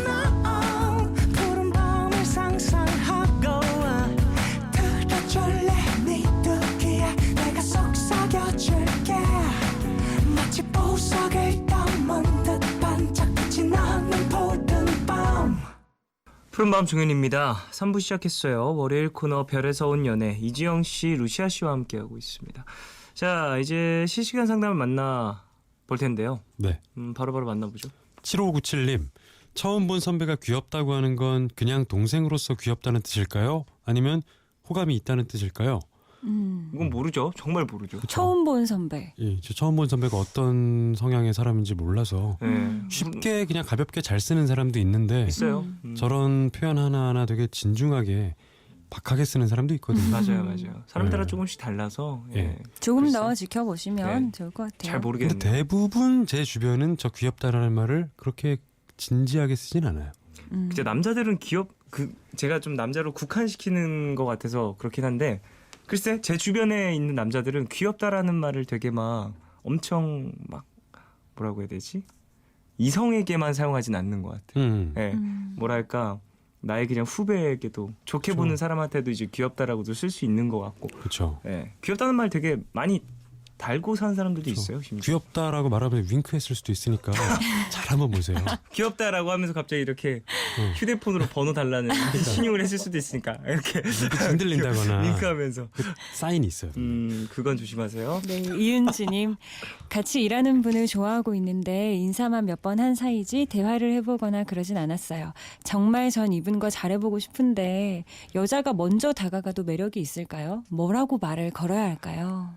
난 푸른 밤을 상상하고 들어줄래 네 듣기에 내가 속삭여줄게 마치 보석을 담은 듯 반짝빛이 나는 푸른 밤 푸른밤 종현입니다. 3부 시작했어요. 월요일 코너 별에서 온 연애 이지영 씨, 루시아 씨와 함께하고 있습니다. 자, 이제 실시간 상담을 만나볼 텐데요. 네. 바로바로 만나보죠. 7597님. 처음 본 선배가 귀엽다고 하는 건 그냥 동생으로서 귀엽다는 뜻일까요? 아니면 호감이 있다는 뜻일까요? 이건 모르죠. 정말 모르죠. 처음 본 선배. 예, 저 처음 본 선배가 어떤 성향의 사람인지 몰라서 네. 쉽게 그냥 가볍게 잘 쓰는 사람도 있는데 있어요. 저런 표현 하나하나 되게 진중하게 박하게 쓰는 사람도 있거든요. 맞아요, 맞아요. 사람 따라 네. 조금씩 달라서 예. 조금 글쎄. 더 지켜보시면 네. 좋을 것 같아요. 잘 근데 모르겠네요. 대부분 제 주변은 저 귀엽다라는 말을 그렇게 진지하게 쓰진 않아요. 진짜 남자들은 제가 좀 남자로 국한시키는 것 같아서 그렇긴 한데 글쎄 제 주변에 있는 남자들은 귀엽다라는 말을 되게 막 엄청 막 뭐라고 해야 되지? 이성에게만 사용하진 않는 것 같아요. 예. 뭐랄까 나의 그냥 후배에게도 좋게 그렇죠. 보는 사람한테도 이제 귀엽다라고도 쓸 수 있는 것 같고 그렇죠. 예. 귀엽다는 말 되게 많이 달고 사는 사람들도 그렇죠. 있어요. 심지어. 귀엽다라고 말하면 윙크했을 수도 있으니까 잘 한번 보세요. 귀엽다라고 하면서 갑자기 이렇게 휴대폰으로 번호 달라는 신용을 했을 수도 있으니까 이렇게 흔들린다거나 링크하면서 사인이 있어요. 그건 조심하세요. 네, 이은지님. 같이 일하는 분을 좋아하고 있는데 인사만 몇 번 한 사이지 대화를 해보거나 그러진 않았어요. 정말 전 이분과 잘해보고 싶은데 여자가 먼저 다가가도 매력이 있을까요? 뭐라고 말을 걸어야 할까요?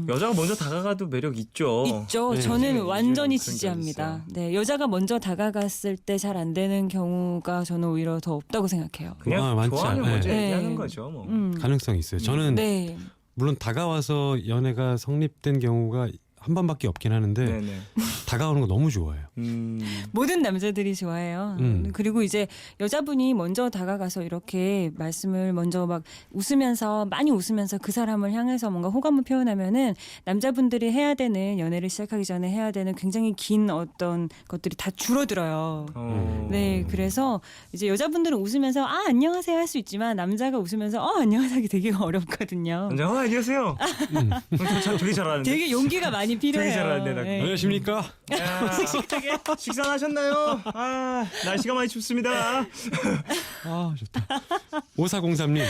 여자가 먼저 다가가도 매력 있죠. 있죠. 네, 저는 요즘은 완전히 그런 게 지지합니다. 있어요. 네, 여자가 먼저 다가갔을 때 잘 안 되는 경우가 저는 오히려 더 없다고 생각해요. 그냥 많지 좋아하는 않아요. 거죠. 네. 얘기하는 거죠. 뭐. 가능성이 있어요. 저는 네, 물론 다가와서 연애가 성립된 경우가 한 번밖에 없긴 하는데 네네. 다가오는 거 너무 좋아해요. 모든 남자들이 좋아해요. 그리고 이제 여자분이 먼저 다가가서 이렇게 말씀을 먼저 막 웃으면서 많이 웃으면서 그 사람을 향해서 뭔가 호감을 표현하면은 남자분들이 해야 되는 연애를 시작하기 전에 해야 되는 굉장히 긴 어떤 것들이 다 줄어들어요. 네, 그래서 이제 여자분들은 웃으면서 안녕하세요 할 수 있지만 남자가 웃으면서 안녕하세요 하기 되게 어렵거든요. 먼저 안녕하세요. 되게 잘하는데. 되게 용기가 많이 필요해요. 되게 잘하는데, 나 네. 안녕하십니까? 야, 식사하셨나요? 날씨가 많이 춥습니다. 아 좋다. 5403님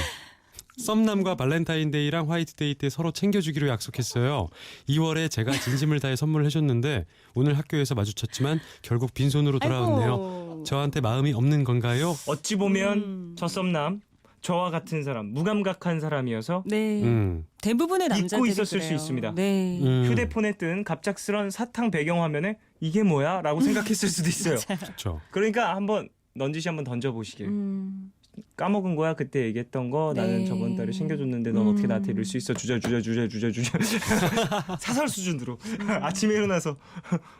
썸남과 발렌타인데이랑 화이트데이 때 서로 챙겨주기로 약속했어요. 2월에 제가 진심을 다해 선물을 해줬는데 오늘 학교에서 마주쳤지만 결국 빈손으로 돌아왔네요. 아이고. 저한테 마음이 없는 건가요? 어찌 보면 저 썸남 저와 같은 사람 무감각한 사람이어서 네. 대부분의 잊고 남자들이 있었을 그래요. 수 있습니다. 네. 휴대폰에 뜬 갑작스런 사탕 배경화면에 이게 뭐야? 라고 생각했을 수도 있어요. 그렇죠. 그러니까 한번 넌지시 한번 던져보시길. 까먹은 거야 그때 얘기했던 거. 네. 나는 저번 달에 챙겨줬는데 넌 어떻게 나한테 이럴 수 있어? 주저 사설 수준으로 아침에 일어나서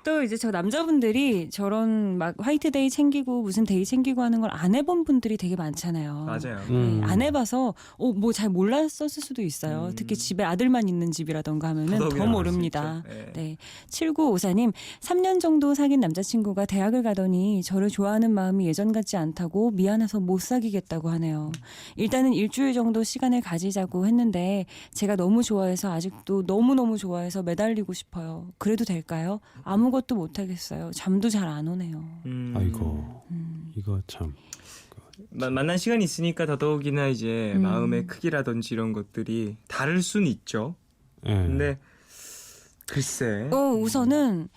또 이제 저 남자분들이 저런 막 화이트데이 챙기고 무슨 데이 챙기고 하는 걸 안 해본 분들이 되게 많잖아요. 맞아요. 네, 안 해봐서 뭐 잘 몰랐었을 수도 있어요. 특히 집에 아들만 있는 집이라던가 하면은 더 더더욱이나 모릅니다. 그럴 수 있죠. 네. 7954님 3년 정도 사귄 남자친구가 대학을 가더니 저를 좋아하는 마음이 예전 같지 않다고 미안해서 못 사귀겠다고 하네요. 일단은 일주일 정도 시간을 가지자고 했는데 제가 너무 좋아해서 아직도 너무너무 좋아해서 매달리고 싶어요. 그래도 될까요? 아무것도 못하겠어요. 잠도 잘 안 오네요. 아이고 이거 참. 만난 시간이 있으니까 더더욱이나 이제 음. 마음의 크기라든지 이런 것들이 다를 수는 있죠. 예. 근데 글쎄. 우선은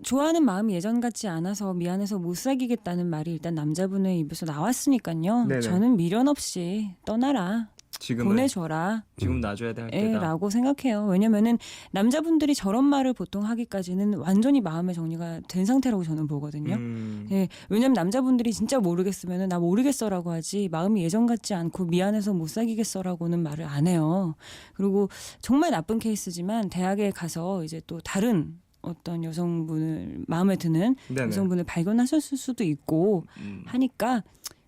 좋아하는 마음이 예전 같지 않아서 미안해서 못 사귀겠다는 말이 일단 남자분의 입에서 나왔으니까요. 네네. 저는 미련 없이 떠나라. 지금은 보내줘라. 지금 놔줘야 될 예, 때다. 라고 생각해요. 왜냐면은 남자분들이 저런 말을 보통 하기까지는 완전히 마음의 정리가 된 상태라고 저는 보거든요. 예, 왜냐면 남자분들이 진짜 모르겠으면은 나 모르겠어라고 하지 마음이 예전 같지 않고 미안해서 못 사귀겠어라고는 말을 안 해요. 그리고 정말 나쁜 케이스지만 대학에 가서 이제 또 다른 어떤 여성분을 마음에 드는 네네. 여성분을 발견하셨을 수도 있고 음. 하니까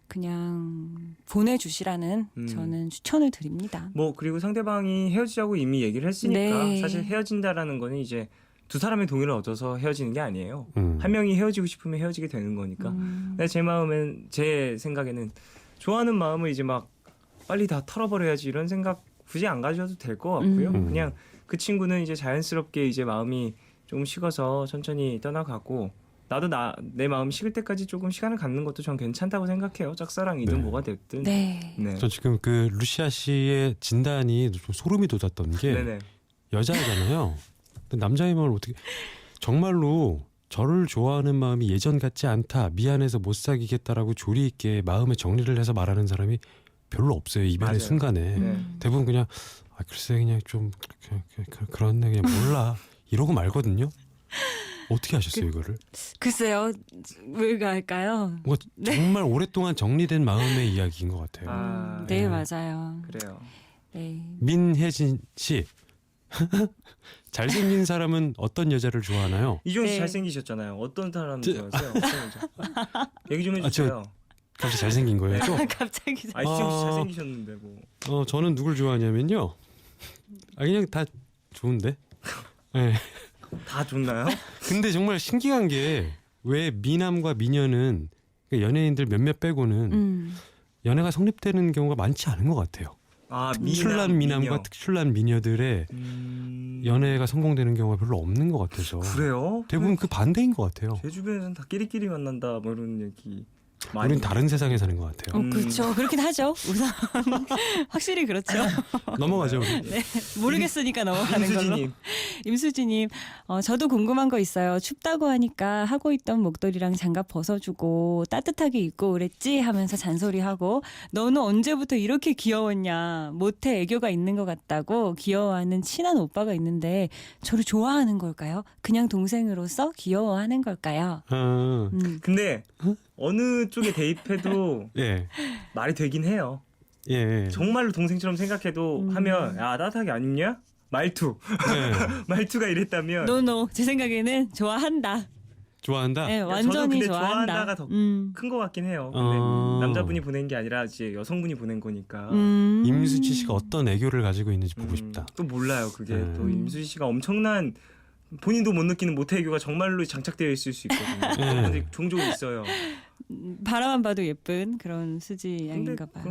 그냥 보내주시라는 저는 추천을 드립니다. 뭐 그리고 상대방이 헤어지자고 이미 얘기를 했으니까 네. 사실 헤어진다라는 거는 이제 두 사람의 동의를 얻어서 헤어지는 게 아니에요. 음. 한 명이 헤어지고 싶으면 헤어지게 되는 거니까. 근데 제 생각에는 좋아하는 마음을 이제 막 빨리 다 털어버려야지 이런 생각 굳이 안 가져도 될 것 같고요. 그냥 그 친구는 이제 자연스럽게 이제 마음이 조금 식어서 천천히 떠나가고 나도 내 마음 식을 때까지 조금 시간을 갖는 것도 전 괜찮다고 생각해요. 짝사랑이든 네. 뭐가 됐든. 네. 네. 전 지금 그 루시아 씨의 진단이 좀 소름이 돋았던 게 네네. 여자잖아요. 근데 남자의 마음을 어떻게 정말로 저를 좋아하는 마음이 예전 같지 않다. 미안해서 못 사귀겠다라고 조리 있게 마음의 정리를 해서 말하는 사람이 별로 없어요. 이별의 맞아요. 순간에. 네. 대부분 그냥 글쎄 그냥 좀 그렇네 그냥 몰라 이러고 말거든요. 어떻게 하셨어요 이거를? 글쎄요, 왜 갈까요? 뭔가 정말 오랫동안 정리된 마음의 이야기인 것 같아요. 아, 네, 네. 맞아요. 그래요. 네. 민혜진 씨. 잘생긴 사람은 어떤 여자를 좋아하나요? 이종씨 네. 잘생기셨잖아요. 어떤 사람 좋아하세요? 어떤 여자? 얘기 좀 아, 해주세요. 갑자기 잘생긴 거예요 또? 갑자기 아, 이종씨 잘생기셨는데 뭐. 저는 누굴 좋아하냐면요. 그냥 다 좋은데. 네. 다 좋나요? 근데 정말 신기한 게 왜 미남과 미녀는 그러니까 연예인들 몇몇 빼고는 연애가 성립되는 경우가 많지 않은 것 같아요. 아, 특출난 미남과 특출난 미녀들의 연애가 성공되는 경우가 별로 없는 것 같아서 그래요? 대부분 그 반대인 것 같아요. 제 주변에서는 다 끼리끼리 만난다 뭐 이런 얘기 많이. 우린 다른 세상에 사는 것 같아요. 그렇죠. 그렇긴 하죠. 우선 확실히 그렇죠. 넘어가죠. 우리. 네, 모르겠으니까 넘어가는 걸로. 임수진님. 임수진님, 저도 궁금한 거 있어요. 춥다고 하니까 하고 있던 목도리랑 장갑 벗어주고 따뜻하게 입고 그랬지 하면서 잔소리하고 너는 언제부터 이렇게 귀여웠냐. 모태 애교가 있는 것 같다고 귀여워하는 친한 오빠가 있는데 저를 좋아하는 걸까요? 그냥 동생으로서 귀여워하는 걸까요? 근데 어느 쪽에 대입해도 예, 말이 되긴 해요. 예, 정말로 동생처럼 생각해도 하면 야 따뜻하게 안 입냐? 말투. 예. 말투가 이랬다면 노노, 제 생각에는 좋아한다. 좋아한다. 네, 저도 완전히 근데 좋아한다. 좋아한다가 더 큰 것 같긴 해요. 근데 남자분이 보낸 게 아니라 이제 여성분이 보낸 거니까. 임수지 씨가 어떤 애교를 가지고 있는지 보고 싶다. 또 몰라요. 그게 네. 또 임수지 씨가 엄청난 본인도 못 느끼는 모태애교가 정말로 장착되어 있을 수 있거든요. 네. 근데 종종 있어요. 바라만 봐도 예쁜 그런 수지 양인가 봐요.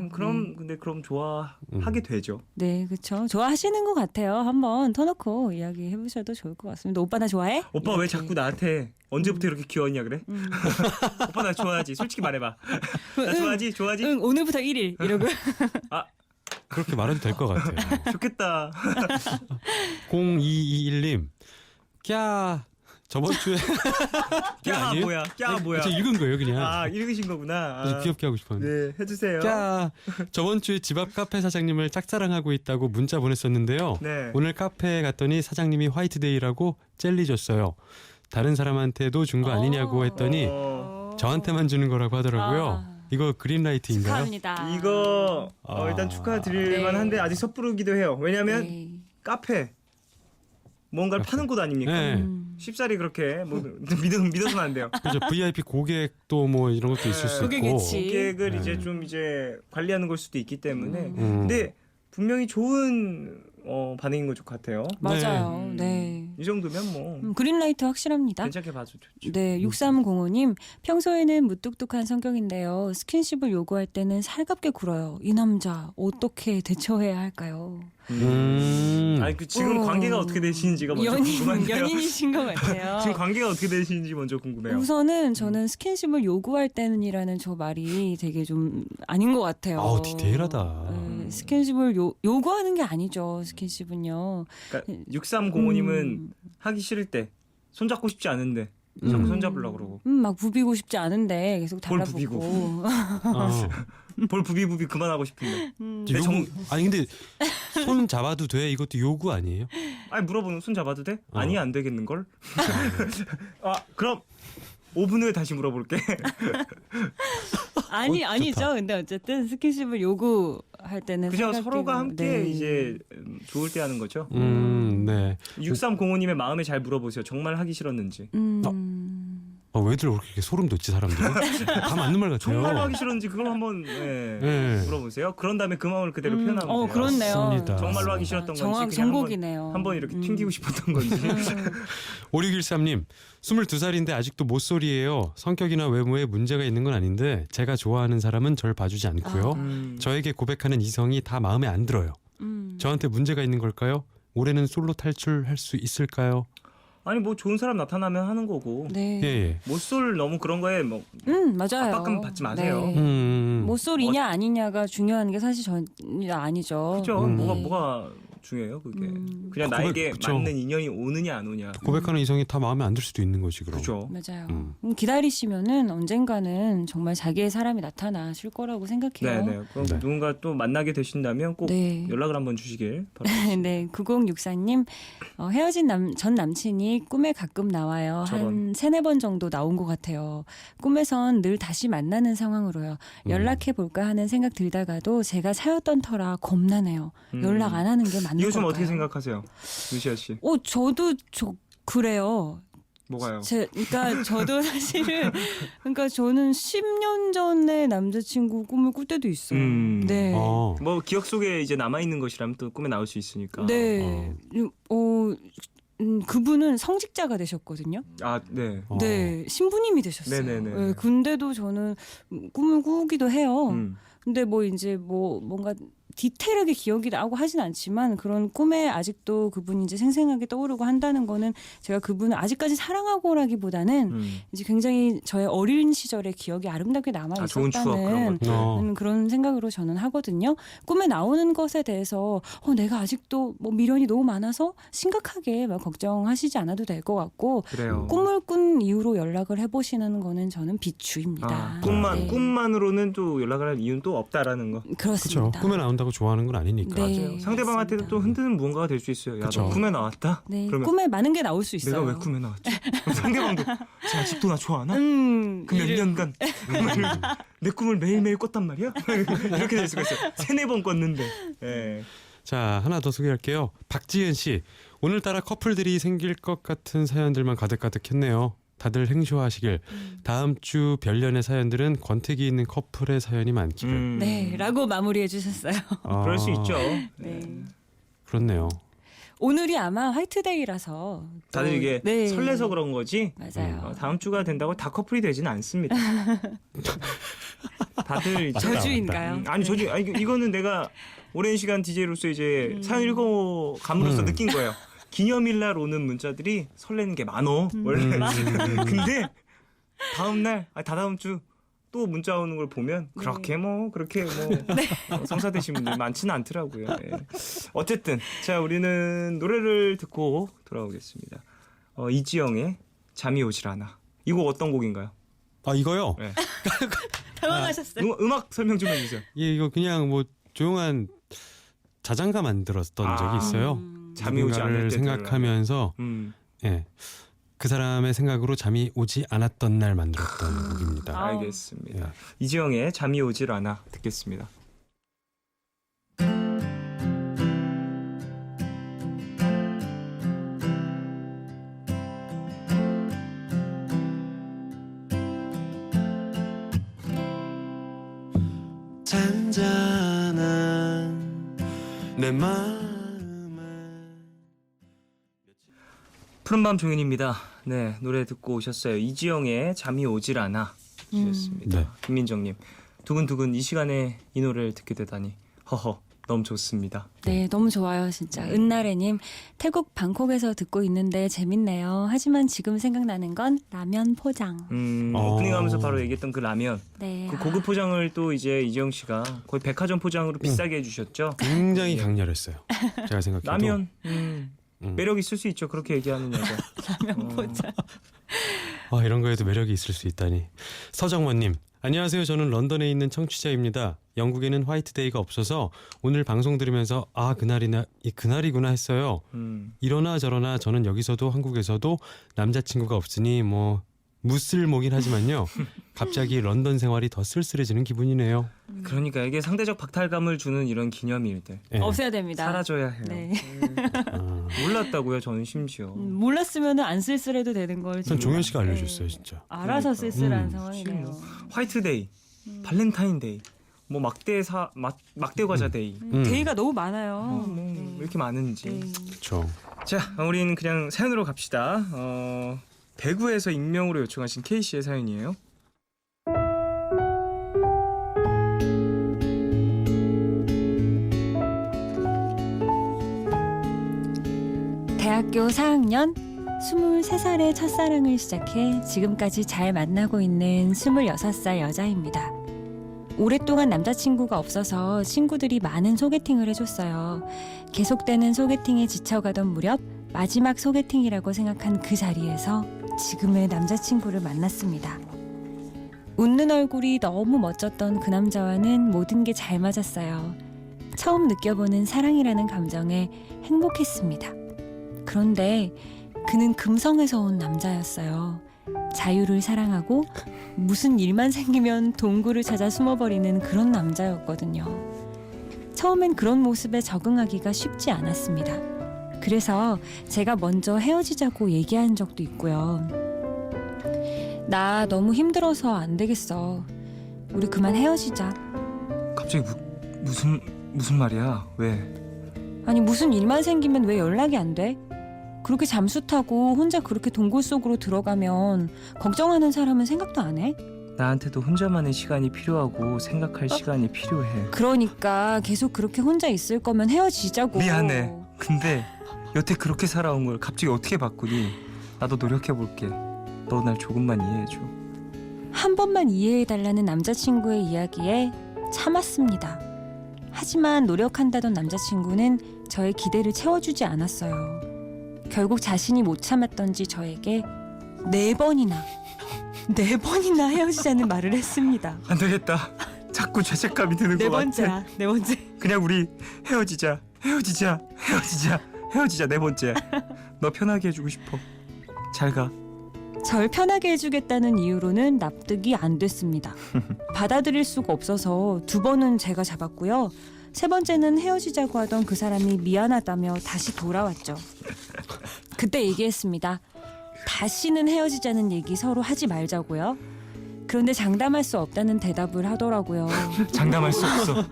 근데 그럼 좋아하게 되죠. 네, 그렇죠. 좋아하시는 것 같아요. 한번 터놓고 이야기해 보셔도 좋을 것 같습니다. 오빠 나 좋아해? 오빠 왜 이렇게. 자꾸 나한테 언제부터 이렇게 귀여웠냐 그래? 오빠 나 좋아하지. 솔직히 말해봐. 나 좋아하지? 좋아하지? 응, 오늘부터 1일 이러고. 그렇게 말해도 될 것 같아요. 좋겠다. 0221님, 꺄 저번 주에 꺄 아니에요? 뭐야? 꺄 뭐야? 저 읽은 거예요, 그냥. 아 읽으신 거구나. 그래서 아, 귀엽게 하고 싶었는데. 네, 해주세요. 꺄 저번 주에 집 앞 카페 사장님을 짝사랑하고 있다고 문자 보냈었는데요. 네. 오늘 카페에 갔더니 사장님이 화이트데이라고 젤리 줬어요. 다른 사람한테도 준 거 아니냐고 했더니 저한테만 주는 거라고 하더라고요. 아. 이거 그린라이트인가요? 축하합니다. 이거 일단 아. 축하드릴 네. 만한데 아직 섣부르기도 해요. 왜냐하면 네. 카페 뭔가를 파는 곳 아닙니까? 네. 쉽사리 그렇게 뭐 믿어서는 안 돼요. 그렇죠. VIP 고객도 뭐 이런 것도 있을 수 그게 있고. 그치. 고객을 네. 이제 좀 이제 관리하는 걸 수도 있기 때문에. 음. 근데 분명히 좋은 반응인 것 같아요. 맞아요. 네. 이 정도면 뭐 그린라이트 확실합니다. 괜찮게 봐도 좋죠. 네, 6305님. 평소에는 무뚝뚝한 성격인데요. 스킨십을 요구할 때는 살갑게 굴어요. 이 남자 어떻게 대처해야 할까요? 아니 그 지금 관계가 어떻게 되시는지가 먼저 궁금한데요. 연인이신 것 같아요. 지금 관계가 어떻게 되시는지 먼저 궁금해요. 우선은 저는 스킨십을 요구할 때는이라는 저 말이 되게 좀 아닌 것 같아요. 아우, 디테일하다. 네, 스킨십을 요구하는 게 아니죠. 스킨십은요. 그러니까 6305님은 하기 싫을 때 손잡고 싶지 않은데 자꾸 손잡으려고 그러고 막 부비고 싶지 않은데 계속 뭘 달라붙고. 볼 부비 그만하고 싶은데. 내 정- 아니 근데 손 잡아도 돼? 이것도 요구 아니에요? 아니 물어보면 손 잡아도 돼? 아니 안 되겠는 걸. 아 그럼 5분 후에 다시 물어볼게. 아니죠. 좋다. 근데 어쨌든 스킨십을 요구할 때는 그죠 살갑게 서로가 함께 네. 이제 좋을 때 하는 거죠. 네. 6305님의 마음에 잘 물어보세요. 정말 하기 싫었는지. 왜들 그렇게 소름 돋지 사람들이? 다 맞는 말 같아요. 정말 하기 싫었는지 그걸 한번 네. 물어보세요. 그런 다음에 그 마음을 그대로 표현하면 돼요. 그렇네요. 맞습니다. 정말로 하기 싫었던 건지 그냥 정곡이네요. 한번 이렇게 튕기고 싶었던 건지. 5613님 22살인데 아직도 모쏠이에요. 성격이나 외모에 문제가 있는 건 아닌데 제가 좋아하는 사람은 절 봐주지 않고요. 저에게 고백하는 이성이 다 마음에 안 들어요. 저한테 문제가 있는 걸까요? 올해는 솔로 탈출할 수 있을까요? 아니 뭐 좋은 사람 나타나면 하는 거고. 네. 예. 모쏠 너무 그런 거에 뭐 맞아요. 압박감 받지 마세요. 네. 모쏠이냐 아니냐가 중요한 게 사실 전혀 아니죠. 그죠? 음. 뭐가 중요해요 그게. 그냥 나에게 그쵸. 맞는 인연이 오느냐 안 오냐. 고백하는 이성이 다 마음에 안 들 수도 있는 거지 그럼. 그죠. 맞아요. 음. 기다리시면은 언젠가는 정말 자기의 사람이 나타나실 거라고 생각해요. 네네. 그럼 네. 누군가 또 만나게 되신다면 꼭 네. 연락을 한번 주시길 바랍니다. 네, 9064님 헤어진 전 남친이 꿈에 가끔 나와요. 저런. 한 3-4번 정도 나온 것 같아요. 꿈에선 늘 다시 만나는 상황으로요. 연락해 볼까 하는 생각 들다가도 제가 사였던 터라 겁나네요. 연락 안 하는 게 맞는 이거 좀 걸까요? 어떻게 생각하세요, 유시아 씨? 저도 그래요. 뭐가요? 그러니까 저도 사실은 그러니까 저는 10년 전에 남자친구 꿈을 꿀 때도 있어요. 네. 뭐 기억 속에 이제 남아 있는 것이라면 또 꿈에 나올 수 있으니까. 네. 그분은 성직자가 되셨거든요. 아, 네. 네, 신부님이 되셨어요. 네네네. 네, 근데도 저는 꿈을 꾸기도 해요. 음. 근데 뭐 이제 뭐 뭔가 디테일하게 기억이 나고 하진 않지만 그런 꿈에 아직도 그분이 이제 생생하게 떠오르고 한다는 거는 제가 그분을 아직까지 사랑하고라기보다는 이제 굉장히 저의 어린 시절의 기억이 아름답게 남아 좋은 추억 그런 있었다는 것들. 그런 생각으로 저는 하거든요. 꿈에 나오는 것에 대해서 내가 아직도 뭐 미련이 너무 많아서 심각하게 막 걱정하시지 않아도 될 것 같고 그래요. 꿈을 꾼 이후로 연락을 해보시는 거는 저는 비추입니다. 네. 꿈만으로는 또 연락을 할 이유는 또 없다라는 거. 그렇죠. 그렇습니다. 꿈에 나온다고 좋아하는 건 아니니까. 네. 상대방한테도 맞습니다. 또 흔드는 무언가가 될 수 있어요. 야, 그쵸. 너 꿈에 나왔다? 네, 그러면 꿈에 많은 게 나올 수 있어요. 내가 왜 꿈에 나왔지? 그럼 상대방도 쟤 아직도 나 좋아하나? 그 몇 이를- 년간 내 꿈을 매일매일 꿨단 말이야? 이렇게 될 수가 있어요. 3-4번 꿨는데. 예. 자, 하나 더 소개할게요. 박지은 씨. 오늘따라 커플들이 생길 것 같은 사연들만 가득가득했네요. 다들 행쇼하시길. 다음 주 별년의 사연들은 권태기 있는 커플의 사연이 많기를. 네, 라고 마무리해 주셨어요. 그럴 수 있죠. 네. 그렇네요. 오늘이 아마 화이트데이라서 다들 이게 네. 설레서 그런 거지. 맞아요. 다음 주가 된다고 다 커플이 되지는 않습니다. 다들 이제 저주인가요? 아니 저주. 아니 이거는 내가 오랜 시간 DJ로서 이제 사연 읽어감으로써 느낀 거예요. 기념일날 오는 문자들이 설레는 게 많어 원래. 근데 다음날 다다음 주 또 문자 오는 걸 보면 그렇게 뭐 성사되신 분들 많지는 않더라고요. 예. 어쨌든 자 우리는 노래를 듣고 돌아오겠습니다. 이지영의 잠이 오질 않아. 이 곡 어떤 곡인가요? 아 이거요? 네. 당황하셨어요. 음악 설명 좀 해주세요. 예, 이거 그냥 뭐 조용한 자장가 만들었던 적이 있어요. 잠이 오지 않을 누군가를 때 생각하면서 예, 그 사람의 생각으로 잠이 오지 않았던 날 만들었던 곡입니다. 아우. 알겠습니다. 예. 이지영의 잠이 오질 않아 듣겠습니다. 잔잔한 내 마음에 푸른밤 종현입니다. 네 노래 듣고 오셨어요. 이지영의 잠이 오질 않아 주셨습니다. 네. 김민정님 두근두근 이 시간에 이 노래를 듣게 되다니 허허 너무 좋습니다. 네, 너무 좋아요, 진짜. 은나래님, 태국 방콕에서 듣고 있는데 재밌네요. 하지만 지금 생각나는 건 라면 포장. 오프닝하면서 바로 얘기했던 그 라면 네. 그 고급 포장을 또 이제 이지영 씨가 거의 백화점 포장으로 비싸게 해주셨죠. 굉장히 예. 강렬했어요. 제가 생각해도 라면 매력 있을 수 있죠. 그렇게 얘기하는 여자. 라면 포장. 아, 이런 거에도 매력이 있을 수 있다니. 서정원님, 안녕하세요. 저는 런던에 있는 청취자입니다. 영국에는 화이트데이가 없어서 오늘 방송 들으면서 아 그날이구나 했어요. 이러나 저러나 저는 여기서도 한국에서도 남자친구가 없으니 뭐 무쓸모긴 하지만요. 갑자기 런던 생활이 더 쓸쓸해지는 기분이네요. 그러니까 이게 상대적 박탈감을 주는 이런 기념일들 예. 없애야 됩니다. 사라져야 해요. 네. 아, 몰랐다고요. 저는 심지어. 몰랐으면 안 쓸쓸해도 되는 걸. 전 지금. 종현 씨가 네. 알려줬어요, 진짜. 알아서 그러니까. 쓸쓸한 음. 상황이네요. 화이트데이, 발렌타인데이, 뭐 막대 과자 데이. 데이가 너무 많아요. 뭐 왜 이렇게 많은지. 네. 그렇죠. 자, 우리는 그냥 사연으로 갑시다. 대구에서 익명으로 요청하신 K 씨의 사연이에요. 대학교 4학년 23살의 첫사랑을 시작해 지금까지 잘 만나고 있는 26살 여자입니다. 오랫동안 남자친구가 없어서 친구들이 많은 소개팅을 해줬어요. 계속되는 소개팅에 지쳐가던 무렵 마지막 소개팅이라고 생각한 그 자리에서 지금의 남자친구를 만났습니다. 웃는 얼굴이 너무 멋졌던 그 남자와는 모든 게 잘 맞았어요. 처음 느껴보는 사랑이라는 감정에 행복했습니다. 그런데 그는 금성에서 온 남자였어요. 자유를 사랑하고 무슨 일만 생기면 동굴을 찾아 숨어버리는 그런 남자였거든요. 처음엔 그런 모습에 적응하기가 쉽지 않았습니다. 그래서 제가 먼저 헤어지자고 얘기한 적도 있고요. 나 너무 힘들어서 안 되겠어. 우리 그만 헤어지자. 갑자기 무슨 말이야? 왜? 아니 무슨 일만 생기면 왜 연락이 안 돼? 그렇게 잠수 타고 혼자 그렇게 동굴 속으로 들어가면 걱정하는 사람은 생각도 안 해? 나한테도 혼자만의 시간이 필요하고 생각할 시간이 필요해. 그러니까 계속 그렇게 혼자 있을 거면 헤어지자고. 미안해. 근데 여태 그렇게 살아온 걸 갑자기 어떻게 바꾸니? 나도 노력해볼게. 너 날 조금만 이해해줘. 한 번만 이해해달라는 남자친구의 이야기에 참았습니다. 하지만 노력한다던 남자친구는 저의 기대를 채워주지 않았어요. 결국 자신이 못 참았던지 저에게 4번이나 헤어지자는 말을 했습니다. 안 되겠다. 자꾸 죄책감이 드는 것 같아. 네 번째. 그냥 우리 헤어지자. 네 번째. 너 편하게 해주고 싶어. 잘 가. 절 편하게 해주겠다는 이유로는 납득이 안 됐습니다. 받아들일 수가 없어서 2번은 제가 잡았고요. 3번째는 헤어지자고 하던 그 사람이 미안하다며 다시 돌아왔죠. 그때 얘기했습니다. 다시는 헤어지자는 얘기 서로 하지 말자고요. 그런데 장담할 수 없다는 대답을 하더라고요. 장담할 수 없어.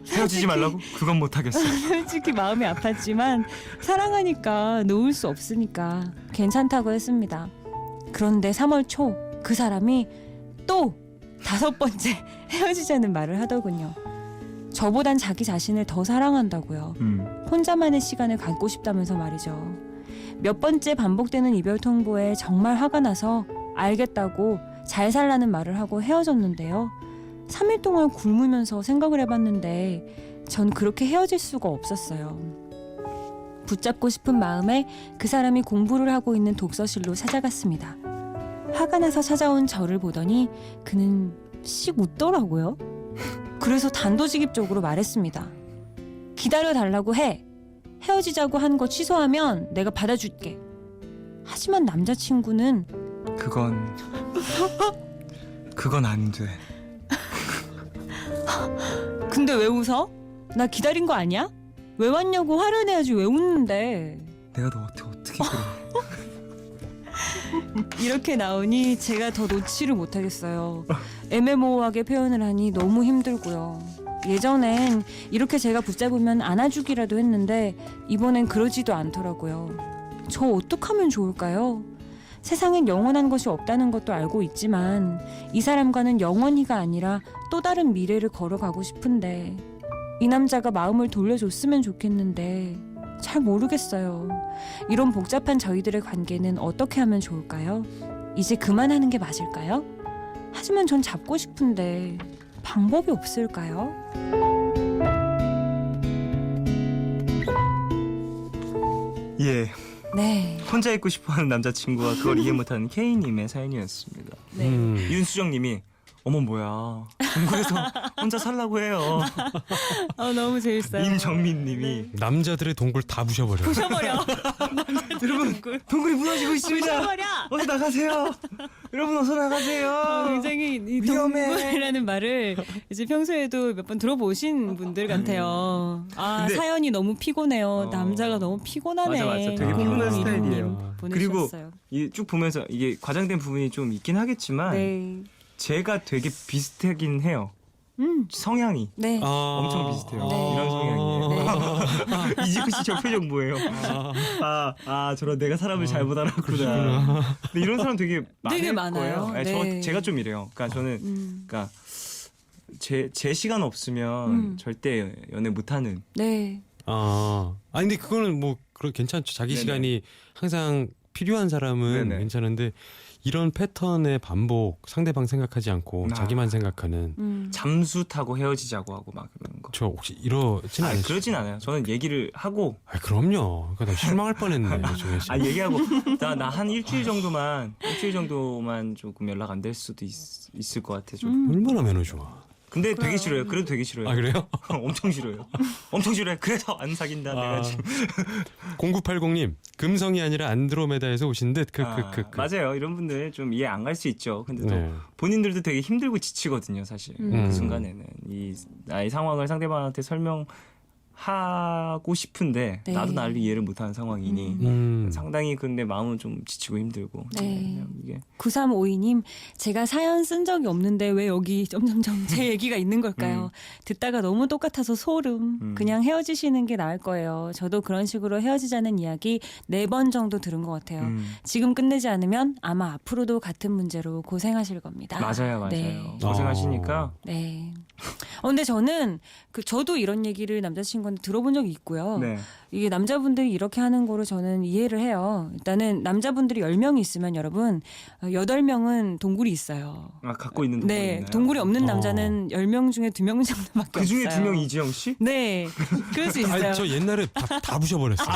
헤어지지 말라고? 그건 못하겠어. 솔직히 마음이 아팠지만 사랑하니까 놓을 수 없으니까 괜찮다고 했습니다. 그런데 3월 초 그 사람이 또 5번째 헤어지자는 말을 하더군요. 저보단 자기 자신을 더 사랑한다고요. 혼자만의 시간을 갖고 싶다면서 말이죠. 몇 번째 반복되는 이별 통보에 정말 화가 나서 알겠다고 잘 살라는 말을 하고 헤어졌는데요. 3일 동안 굶으면서 생각을 해봤는데 전 그렇게 헤어질 수가 없었어요. 붙잡고 싶은 마음에 그 사람이 공부를 하고 있는 독서실로 찾아갔습니다. 화가 나서 찾아온 저를 보더니 그는 씩 웃더라고요. 그래서 단도직입적으로 말했습니다. 기다려달라고 해. 헤어지자고 한 거 취소하면 내가 받아줄게. 하지만 남자친구는 그건 안 돼. 근데 왜 웃어? 나 기다린 거 아니야? 왜 왔냐고 화를 내야지 왜 웃는데. 내가 너 어떻게 그래? 이렇게 나오니 제가 더 놓지를 못하겠어요. 애매모호하게 표현을 하니 너무 힘들고요. 예전엔 이렇게 제가 붙잡으면 안아주기라도 했는데 이번엔 그러지도 않더라고요. 저 어떡하면 좋을까요? 세상엔 영원한 것이 없다는 것도 알고 있지만 이 사람과는 영원히가 아니라 또 다른 미래를 걸어가고 싶은데 이 남자가 마음을 돌려줬으면 좋겠는데 잘 모르겠어요. 이런 복잡한 저희들의 관계는 어떻게 하면 좋을까요? 이제 그만하는 게 맞을까요? 하지만 전 잡고 싶은데 방법이 없을까요? 예. 네. 혼자 있고 싶어하는 남자친구와 그걸 이해 못하는 K님의 사연이었습니다. 네. 윤수정님이 어머 뭐야 동굴에서 혼자 살라고 해요. 너무 재밌어요. 임정민님이 남자들의 동굴 다 부셔버려. 부셔버려. 여러분 동굴이 무너지고 있습니다. 부셔버려. 어서 나가세요. 여러분 어서 나가세요. 굉장히 이 위험해. 동굴이라는 말을 이제 평소에도 몇 번 들어보신 분들 같아요. 근데- 사연이 너무 피곤해요. 남자가 너무 피곤하네. 맞아. 되게 피곤한 공공이님 스타일이에요. 보내주셨어요. 이 쭉 보면서 이게 과장된 부분이 좀 있긴 하겠지만 네. 제가 되게 비슷하긴 해요. 성향이 네. 엄청 비슷해요. 네. 이런 성향이에요. 네. 이지크 씨 저 표정 뭐예요? 저런 내가 사람을 잘못 알았구나. 근데 이런 사람 되게 되게 많을 많아요. 거예요. 네. 제가 좀 이래요. 그러니까 저는 그러니까 제 시간 없으면 절대 연애 못하는. 네. 근데 그거는 뭐 괜찮죠. 자기 네네. 시간이 항상 필요한 사람은 네네. 괜찮은데 이런 패턴의 반복, 상대방 생각하지 않고 자기만 생각하는. 잠수 타고 헤어지자고 하고 막 그러는 거. 저 혹시 이러진 않으시죠? 그러진 않아요. 저는 얘기를 하고 그럼요. 그러니까 나 실망할 뻔했네. 정혜 씨. 얘기하고 나 한 일주일 정도만 조금 연락 안 될 수도 있을 것 같아 좀. 얼마나 매너 좋아. 근데 되게 싫어요. 그래도 되게 싫어요. 그래요? 엄청 싫어요. 엄청 싫어요. 그래서 안 사귄다 내가 지금. 0980님 금성이 아니라 안드로메다에서 오신 듯. 맞아요. 이런 분들 좀 이해 안 갈 수 있죠. 근데 또 네. 본인들도 되게 힘들고 지치거든요. 사실 그 순간에는 이 나의 상황을 상대방한테 설명하고 싶은데 네. 나도 나를 이해를 못하는 상황이니 상당히 근데 마음은 좀 지치고 힘들고. 네. 그냥 이게 9352님, 제가 사연 쓴 적이 없는데 왜 여기 점점점 제 얘기가 있는 걸까요? 듣다가 너무 똑같아서 소름. 그냥 헤어지시는 게 나을 거예요. 저도 그런 식으로 헤어지자는 이야기 4번 정도 들은 것 같아요. 지금 끝내지 않으면 아마 앞으로도 같은 문제로 고생하실 겁니다. 맞아요. 네. 고생하시니까. 네. 근데 저는 저도 이런 얘기를 남자친구한테 들어본 적이 있고요. 네. 이게 남자분들이 이렇게 하는 거를 저는 이해를 해요. 일단은 남자분들이 10명이 있으면 여러분 8명은 동굴이 있어요. 갖고 있는 동굴이 네, 있나요? 동굴이 없는 남자는 10명 중에 2명 정도밖에 그 중에 없어요. 2명 이지영 씨? 네, 그럴 수 있어요. 저 옛날에 다 부셔버렸어요.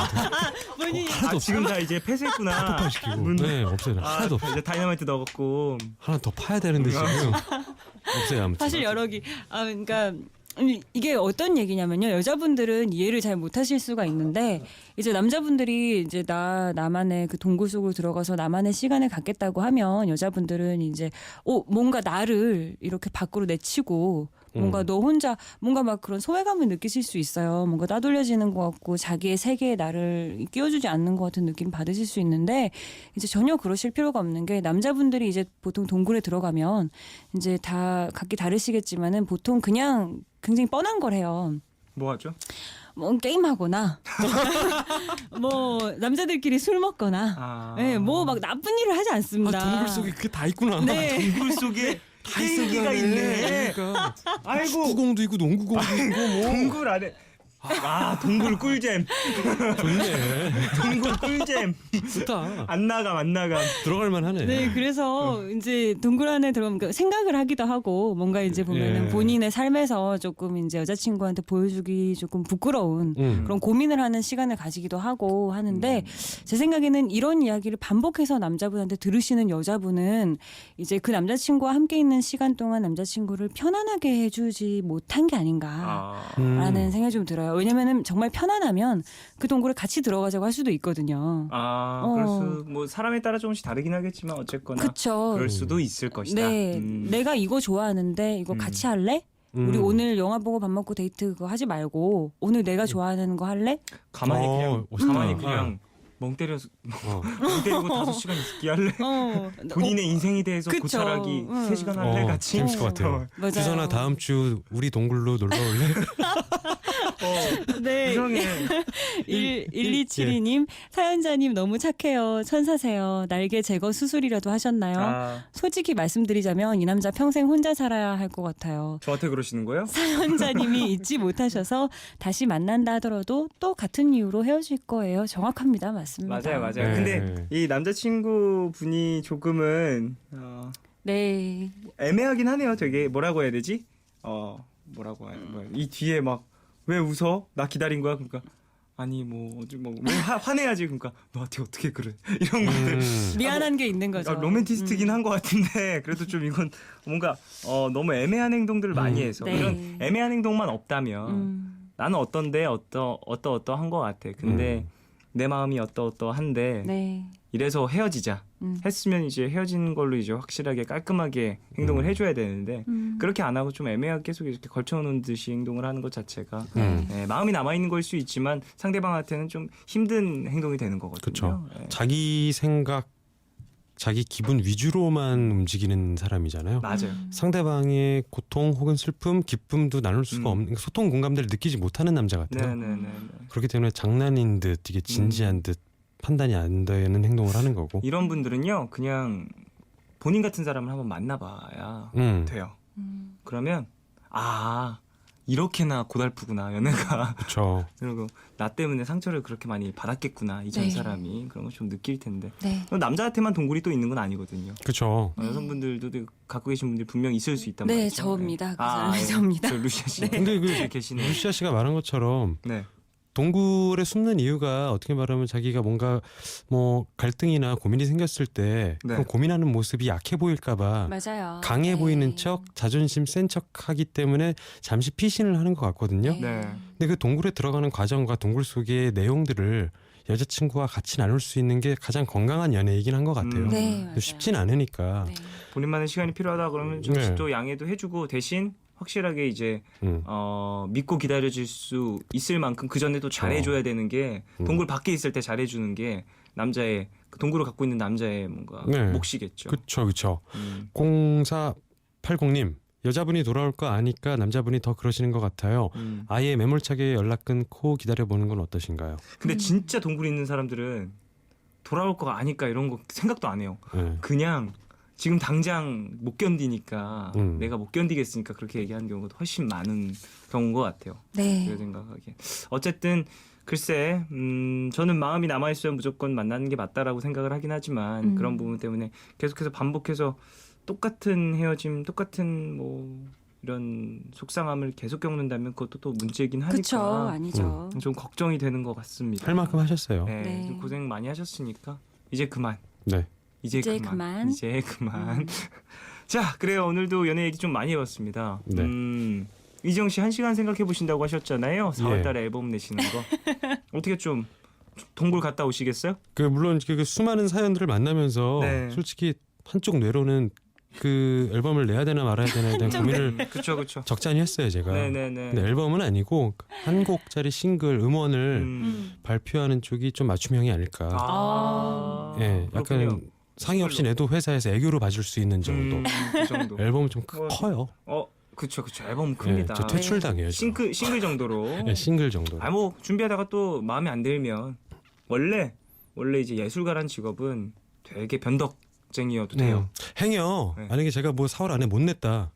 지금 다 이제 폐쇄했구나. 폭발시키고. 네, 없어요. 하나도 없어요. 이제 다이너마이트 넣어갖고. 하나 더 파야 되는데 지금 없어요. 아무튼. 사실 여러 개, 그러니까 이게 어떤 얘기냐면요. 여자분들은 이해를 잘 못하실 수가 있는데 이제 남자분들이 이제 나만의 그 동굴 속으로 들어가서 나만의 시간을 갖겠다고 하면 여자분들은 이제 뭔가 나를 이렇게 밖으로 내치고 뭔가 너 혼자 뭔가 막 그런 소외감을 느끼실 수 있어요. 뭔가 따돌려지는 것 같고 자기의 세계에 나를 끼워주지 않는 것 같은 느낌 받으실 수 있는데 이제 전혀 그러실 필요가 없는 게 남자분들이 이제 보통 동굴에 들어가면 이제 다 각기 다르시겠지만은 보통 그냥 굉장히 뻔한 걸 해요. 뭐 하죠? 뭐 게임하거나 뭐 남자들끼리 술 먹거나 네, 뭐 막 나쁜 일을 하지 않습니다. 동굴 속에 그게 다 있구나. 네. 동굴 속에 다 있어. 게임기가 있네. 그러니까 아이고. 축구공도 있고 농구공도 있고 뭐. 동굴 안에 아 동굴 꿀잼. 좋네. 동굴 꿀잼. 좋다. 안 나감. 들어갈 만하네. 네, 그래서 이제 동굴 안에 들어가면 생각을 하기도 하고 뭔가 이제 보면은 예. 본인의 삶에서 조금 이제 여자친구한테 보여주기 조금 부끄러운 그런 고민을 하는 시간을 가지기도 하고 하는데 제 생각에는 이런 이야기를 반복해서 남자분한테 들으시는 여자분은 이제 그 남자친구와 함께 있는 시간 동안 남자친구를 편안하게 해주지 못한 게 아닌가라는 생각이 좀 들어요. 왜냐면은 정말 편안하면 그 동굴에 같이 들어가자고 할 수도 있거든요. 그래서 뭐 사람에 따라 조금씩 다르긴 하겠지만 어쨌거나 그쵸. 그럴 수도 있을 것이다. 네, 내가 이거 좋아하는데 이거 같이 할래? 우리 오늘 영화 보고 밥 먹고 데이트 그거 하지 말고 오늘 내가 좋아하는 거 할래? 가만히 멋있다. 그냥 멍 때리고 5시간 있기 할래? 본인의 인생에 대해서 그쵸. 고찰하기 3시간 할래 같이? 재밌을 것 같아요. 맞아요. 규선아 다음 주 우리 동굴로 놀러 올래? 네. 이상해. 1272님 사연자님 너무 착해요. 천사세요. 날개 제거 수술이라도 하셨나요? 솔직히 말씀드리자면 이 남자 평생 혼자 살아야 할 것 같아요. 저한테 그러시는 거예요? 사연자님이 잊지 못하셔서 다시 만난다 하더라도 또 같은 이유로 헤어질 거예요. 정확합니다. 맞습니다. 맞아요. 네. 근데 이 남자친구 분이 조금은 네. 애매하긴 하네요. 되게 뭐라고 해야 되지? 이 뒤에 막 왜 웃어? 나 기다린 거야. 그러니까 아니 왜 화내야지. 그러니까 너한테 어떻게 그래? 이런 것들. 미안한 게 있는 거죠. 로맨티스트긴 한 것 같은데 그래도 좀 이건 뭔가 너무 애매한 행동들을 많이 해서 네. 이런 애매한 행동만 없다면 나는 어떤데 어떠한 것 같아. 근데 내 마음이 어떠한데 네. 이래서 헤어지자 했으면 이제 헤어진 걸로 이제 확실하게 깔끔하게 행동을 해줘야 되는데 그렇게 안 하고 좀 애매하게 계속 이렇게 걸쳐놓은 듯이 행동을 하는 것 자체가 네, 마음이 남아있는 걸 수 있지만 상대방한테는 좀 힘든 행동이 되는 거거든요. 그렇죠. 네. 자기 생각, 자기 기분 위주로만 움직이는 사람이잖아요. 맞아요. 상대방의 고통 혹은 슬픔, 기쁨도 나눌 수가 없는 소통 공감대를 느끼지 못하는 남자 같아요. 네네네. 그렇기 때문에 장난인 듯 이게 진지한 듯 판단이 안 되는 행동을 하는 거고. 이런 분들은요 그냥 본인 같은 사람을 한번 만나봐야 돼요. 그러면 이렇게나 고달프구나 연애가. 그렇죠. 그리고 나 때문에 상처를 그렇게 많이 받았겠구나 이전 네. 사람이 그런 걸 좀 느낄 텐데 네. 남자한테만 동굴이 또 있는 건 아니거든요. 그렇죠. 여성분들도 갖고 계신 분들 분명 있을 수 있단 네, 말이죠. 저입니다. 그 사람이 예. 저입니다. 저 루시아 씨. 근데 그 계시네. 루시아 씨가 말한 것처럼 네. 동굴에 숨는 이유가 어떻게 말하면 자기가 뭔가 뭐 갈등이나 고민이 생겼을 때 네. 그 고민하는 모습이 약해 보일까봐 맞아요. 강해 네. 보이는 척, 자존심 센 척하기 때문에 잠시 피신을 하는 것 같거든요. 네. 근데 그 동굴에 들어가는 과정과 동굴 속의 내용들을 여자친구와 같이 나눌 수 있는 게 가장 건강한 연애이긴 한 것 같아요. 네, 맞아요. 쉽진 않으니까. 네. 본인만의 시간이 필요하다 그러면 잠시 네. 또 양해도 해주고 대신 확실하게 이제 음. 믿고 기다려줄 수 있을 만큼 그 전에 또 잘해줘야 되는 게 동굴 밖에 있을 때 잘해주는 게 남자의 그 동굴을 갖고 있는 남자의 뭔가 네. 몫이겠죠. 그렇죠. 음. 0480님 여자분이 돌아올 거 아니까 남자분이 더 그러시는 것 같아요. 아예 매몰차게 연락 끊고 기다려보는 건 어떠신가요? 근데 진짜 동굴에 있는 사람들은 돌아올 거 아니까 이런 거 생각도 안 해요. 네. 그냥 지금 당장 못 견디니까 음. 내가 못 견디겠으니까 그렇게 얘기하는 경우가 훨씬 많은 경우인 것 같아요. 네. 제가 생각하기에. 어쨌든 글쎄 저는 마음이 남아있어야 무조건 만나는 게 맞다라고 생각을 하긴 하지만 그런 부분 때문에 계속해서 반복해서 똑같은 헤어짐 똑같은 뭐 이런 속상함을 계속 겪는다면 그것도 또 문제이긴 그쵸. 하니까 아니죠. 좀 걱정이 되는 것 같습니다. 할 만큼 하셨어요. 네, 네. 좀 고생 많이 하셨으니까 이제 그만. 네. 이제 이제 그만. 자, 그래요. 오늘도 연애 얘기 좀 많이 해봤습니다. 네. 이지영 씨 1시간 생각해 보신다고 하셨잖아요. 4월달에 예. 앨범 내시는 거. 어떻게 좀 동굴 갔다 오시겠어요? 물론 그 수많은 사연들을 만나면서 네. 솔직히 한쪽 뇌로는 그 앨범을 내야 되나 말아야 되나에 대한 고민을 그렇죠. 적잖이 했어요 제가. 네네네. 근데 앨범은 아니고 한 곡짜리 싱글 음원을 발표하는 쪽이 좀 맞춤형이 아닐까. 예, 약간 그렇군요. 상의 없이 내도 회사에서 애교로 봐줄 수 있는 정도. 그 정도. 앨범은 좀 뭐, 커요. 그쵸. 앨범 예, 큽니다. 저 퇴출당해요. 저. 싱글 정도로. 예, 싱글 정도. 뭐 준비하다가 또 마음에 안 들면 원래 이제 예술가란 직업은 되게 변덕쟁이여도 돼요. 행여 네. 만약에 제가 뭐 4월 안에 못 냈다.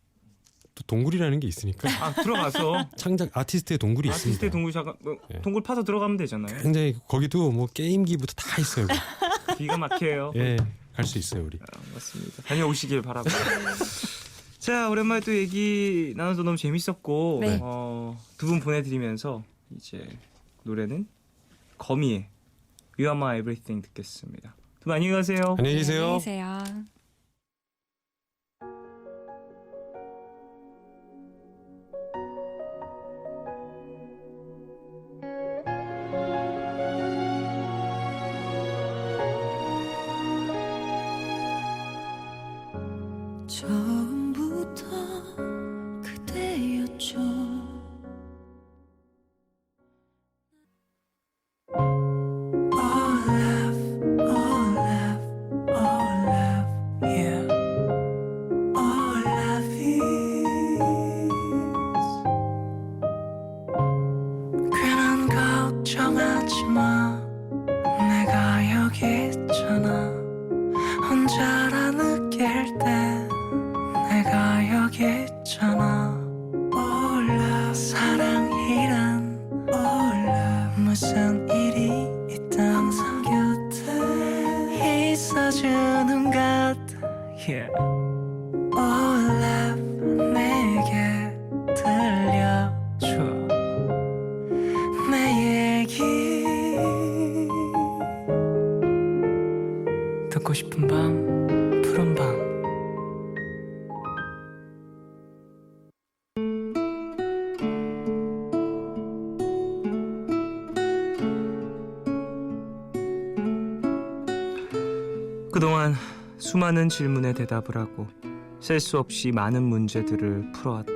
또 동굴이라는 게 있으니까 아 들어가서 창작 아티스트의 동굴이 아티스트의 있습니다. 동굴 잠깐 네. 동굴 파서 들어가면 되잖아요. 굉장히 거기도 뭐 게임기부터 다 있어요. 기가 막혀요. 예, 갈 수 있어요 우리. 맞습니다. 다녀오시길 바라고. 자, 오랜만에 또 얘기 나눠서 너무 재밌었고 네. 두 분 보내드리면서 이제 노래는 거미의 You Are My Everything 듣겠습니다. 두 분 안녕히 가세요. 안녕히 계세요. 안녕히 계세요. 처음부터 그대였죠. All love, all love, all love, yeah. All love is. 괜한 걱정하지 마. 내가 여기 있잖아. 혼자라 느낄 때 내가 여기 있잖아. All love, 사랑이란 all love. 무슨 일이 있든 항상 곁에 있어주는 것 yeah. All love 내게 들려줘 내 얘기 듣고 싶은 밤 푸른 밤 그동안 수많은 질문에 대답을 하고 셀 수 없이 많은 문제들을 풀어왔다.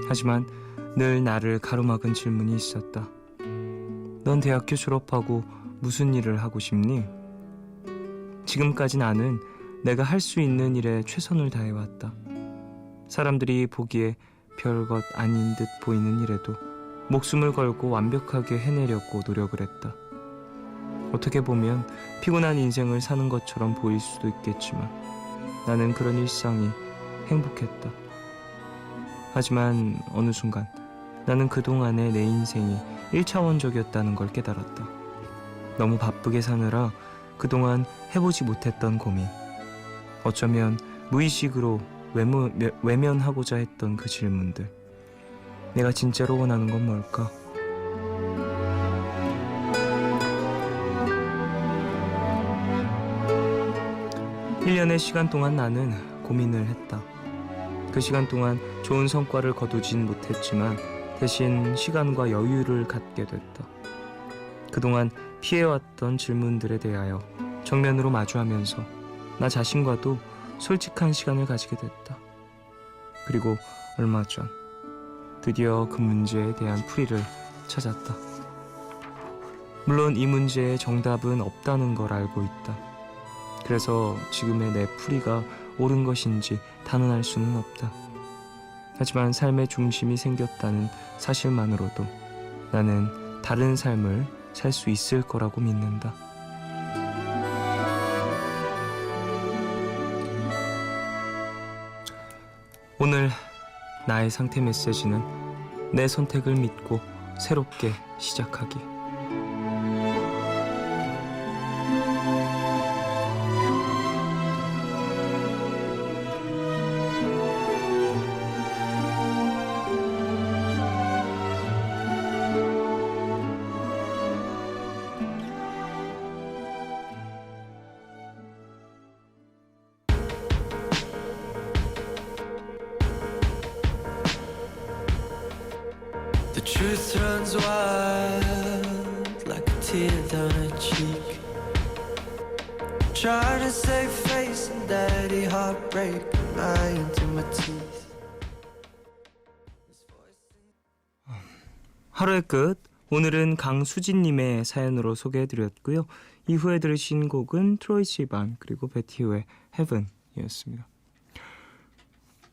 하지만 늘 나를 가로막은 질문이 있었다. 넌 대학교 졸업하고 무슨 일을 하고 싶니? 지금까지 나는 내가 할 수 있는 일에 최선을 다해왔다. 사람들이 보기에 별것 아닌 듯 보이는 일에도 목숨을 걸고 완벽하게 해내려고 노력을 했다. 어떻게 보면 피곤한 인생을 사는 것처럼 보일 수도 있겠지만 나는 그런 일상이 행복했다. 하지만 어느 순간 나는 그동안의 내 인생이 1차원적이었다는 걸 깨달았다. 너무 바쁘게 사느라 그동안 해보지 못했던 고민, 어쩌면 무의식으로 외면하고자 했던 그 질문들, 내가 진짜로 원하는 건 뭘까? 일 년의 시간 동안 나는 고민을 했다. 그 시간 동안 좋은 성과를 거두진 못했지만 대신 시간과 여유를 갖게 됐다. 그동안 피해왔던 질문들에 대하여 정면으로 마주하면서 나 자신과도 솔직한 시간을 가지게 됐다. 그리고 얼마 전 드디어 그 문제에 대한 풀이를 찾았다. 물론 이 문제의 정답은 없다는 걸 알고 있다. 그래서 지금의 내 풀이가 옳은 것인지 단언할 수는 없다. 하지만 삶의 중심이 생겼다는 사실만으로도 나는 다른 삶을 살 수 있을 거라고 믿는다. 오늘 나의 상태 메시지는 내 선택을 믿고 새롭게 시작하기. The truth runs wild like a tear down her cheek. Trying to save face and daddy heartbreak lying to my teeth. 하루의 끝, 오늘은 강수진님의 사연으로 소개해드렸고요. 이후에 들으신 곡은 트로이 시반 그리고 베티우의 Heaven이었습니다.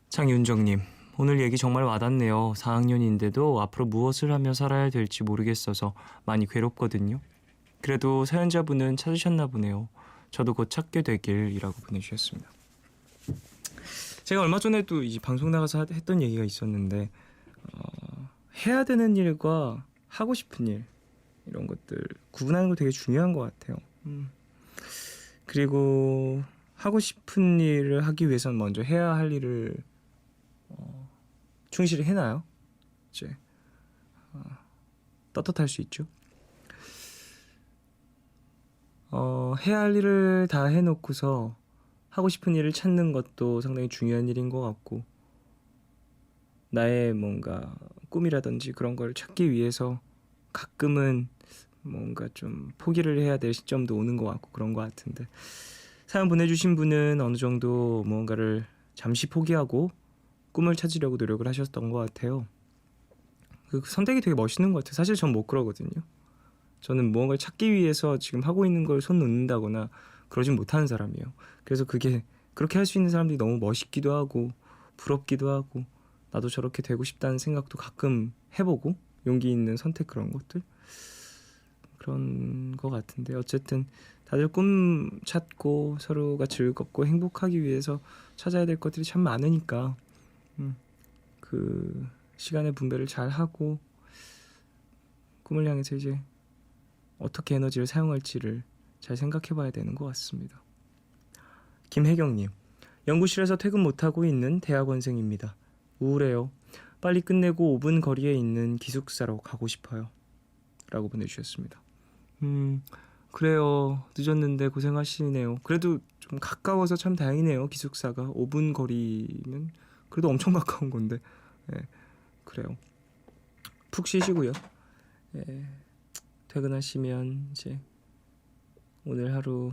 장윤정님, 오늘 얘기 정말 와닿네요. 4학년인데도 앞으로 무엇을 하며 살아야 될지 모르겠어서 많이 괴롭거든요. 그래도 사연자분은 찾으셨나 보네요. 저도 곧 찾게 되길이라고 보내주셨습니다. 제가 얼마 전에도 이 방송 나가서 했던 얘기가 있었는데 해야 되는 일과 하고 싶은 일 이런 것들 구분하는 거 되게 중요한 것 같아요. 그리고 하고 싶은 일을 하기 위해서는 먼저 해야 할 일을 충실히 해놔요. 이제 떳떳할 수 있죠. 해야 할 일을 다 해놓고서 하고 싶은 일을 찾는 것도 상당히 중요한 일인 것 같고, 나의 뭔가 꿈이라든지 그런 걸 찾기 위해서 가끔은 뭔가 좀 포기를 해야 될 시점도 오는 것 같고 그런 것 같은데, 사연 보내주신 분은 어느 정도 무언가를 잠시 포기하고 꿈을 찾으려고 노력을 하셨던 것 같아요. 그 선택이 되게 멋있는 것 같아요. 사실 전 못 그러거든요. 저는 무언가를 찾기 위해서 지금 하고 있는 걸 손 놓는다거나 그러진 못하는 사람이에요. 그래서 그게 그렇게 할 수 있는 사람들이 너무 멋있기도 하고 부럽기도 하고, 나도 저렇게 되고 싶다는 생각도 가끔 해보고, 용기 있는 선택, 그런 것들 그런 것 같은데, 어쨌든 다들 꿈 찾고 서로가 즐겁고 행복하기 위해서 찾아야 될 것들이 참 많으니까 그 시간의 분배를 잘 하고 꿈을 향해서 이제 어떻게 에너지를 사용할지를 잘 생각해 봐야 되는 것 같습니다. 김혜경님, 연구실에서 퇴근 못하고 있는 대학원생입니다. 우울해요. 빨리 끝내고 5분 거리에 있는 기숙사로 가고 싶어요. 라고 보내주셨습니다. 그래요. 늦었는데 고생하시네요. 그래도 좀 가까워서 참 다행이네요. 기숙사가 5분 거리면 그래도 엄청 가까운 건데. 예, 그래요. 푹 쉬시고요. 예, 퇴근하시면 이제 오늘 하루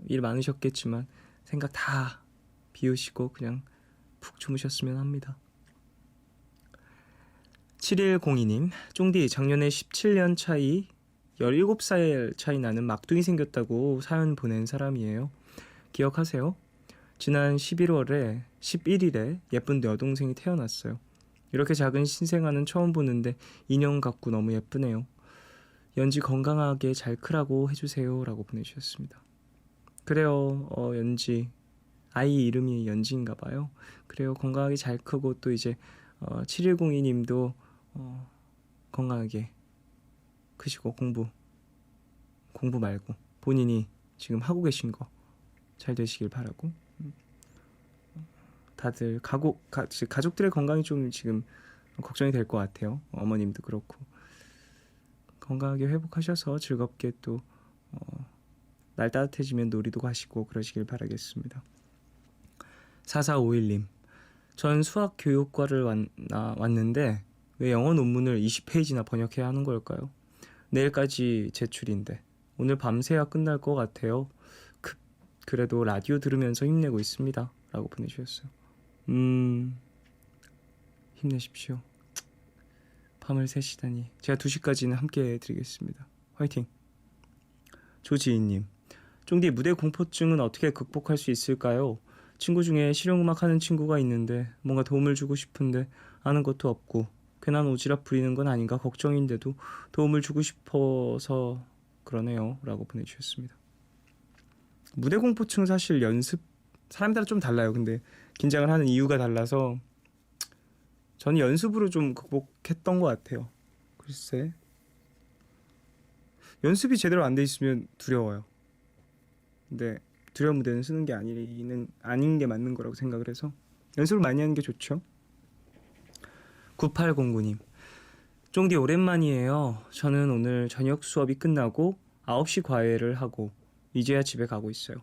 일 많으셨겠지만 생각 다 비우시고 그냥 푹 주무셨으면 합니다. 7102님, 쫑디 작년에 17년 차이 17살 차이 나는 막둥이 생겼다고 사연 보낸 사람이에요. 기억하세요? 지난 11일에 예쁜 여동생이 태어났어요. 이렇게 작은 신생아는 처음 보는데 인형 같고 너무 예쁘네요. 연지 건강하게 잘 크라고 해주세요. 라고 보내주셨습니다. 그래요. 연지. 아이 이름이 연지인가 봐요. 그래요. 건강하게 잘 크고, 또 이제 7102님도 건강하게 크시고 공부 말고 본인이 지금 하고 계신 거 잘 되시길 바라고, 다들 가족들의 건강이 좀 지금 걱정이 될 것 같아요. 어머님도 그렇고 건강하게 회복하셔서 즐겁게 또 날 따뜻해지면 놀이도 가시고 그러시길 바라겠습니다. 4451님, 전 수학 교육과를 왔는데 왜 영어 논문을 20페이지나 번역해야 하는 걸까요? 내일까지 제출인데 오늘 밤새야 끝날 것 같아요. 그래도 라디오 들으면서 힘내고 있습니다. 라고 보내주셨어요. 힘내십시오. 밤을 새시다니. 제가 2시까지는 함께 해드리겠습니다. 화이팅. 조지희님, 쫑디 무대 공포증은 어떻게 극복할 수 있을까요? 친구 중에 실용음악 하는 친구가 있는데 뭔가 도움을 주고 싶은데 아는 것도 없고 괜한 오지랖 부리는 건 아닌가 걱정인데도 도움을 주고 싶어서 그러네요. 라고 보내주셨습니다. 무대 공포증은 사실 사람에 따라 좀 달라요. 근데 긴장을 하는 이유가 달라서 저는 연습으로 좀 극복했던 것 같아요. 글쎄, 연습이 제대로 안 돼 있으면 두려워요. 근데 두려운 무대는 쓰는 게 아닌 게 맞는 거라고 생각을 해서 연습을 많이 하는 게 좋죠. 9809님, 쫑디 오랜만이에요. 저는 오늘 저녁 수업이 끝나고 9시 과외를 하고 이제야 집에 가고 있어요.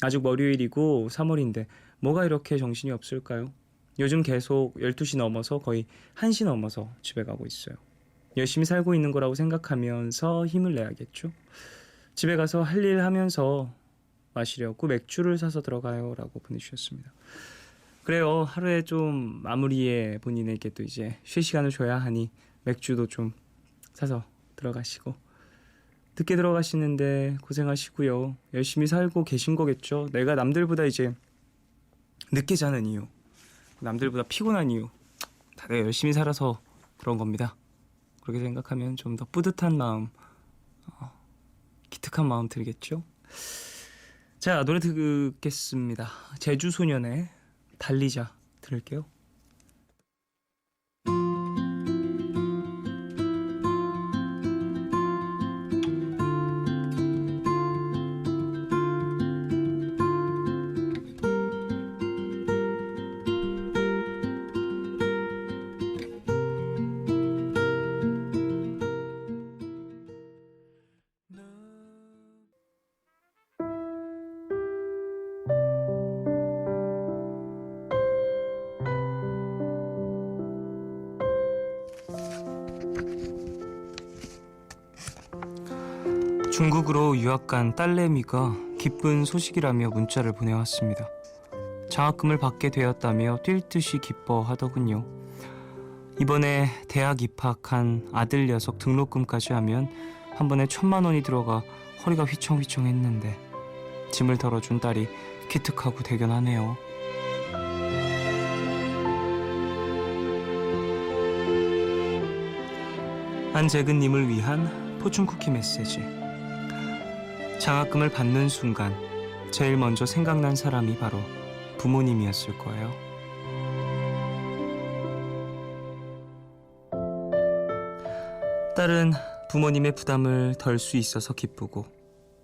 아직 월요일이고 3월인데 뭐가 이렇게 정신이 없을까요? 요즘 계속 12시 넘어서 거의 1시 넘어서 집에 가고 있어요. 열심히 살고 있는 거라고 생각하면서 힘을 내야겠죠? 집에 가서 할 일 하면서 마시려고 맥주를 사서 들어가요. 라고 보내주셨습니다. 그래요. 하루에 좀 마무리에 본인에게 또 이제 쉴 시간을 줘야 하니 맥주도 좀 사서 들어가시고, 늦게 들어가시는데 고생하시고요. 열심히 살고 계신 거겠죠. 내가 남들보다 이제 늦게 자는 이유, 남들보다 피곤한 이유 다 내가 열심히 살아서 그런 겁니다. 그렇게 생각하면 좀 더 뿌듯한 마음, 기특한 마음 들겠죠. 자, 노래 듣겠습니다. 제주소년의 달리자. 들을게요. 중국으로 유학 간 딸내미가 기쁜 소식이라며 문자를 보내왔습니다. 장학금을 받게 되었다며 뛸 듯이 기뻐하더군요. 이번에 대학 입학한 아들 녀석 등록금까지 하면 한 번에 1,000만 원이 들어가 허리가 휘청휘청했는데 짐을 덜어준 딸이 기특하고 대견하네요. 안재근님을 위한 포춘쿠키 메시지. 장학금을 받는 순간 제일 먼저 생각난 사람이 바로 부모님이었을 거예요. 딸은 부모님의 부담을 덜 수 있어서 기쁘고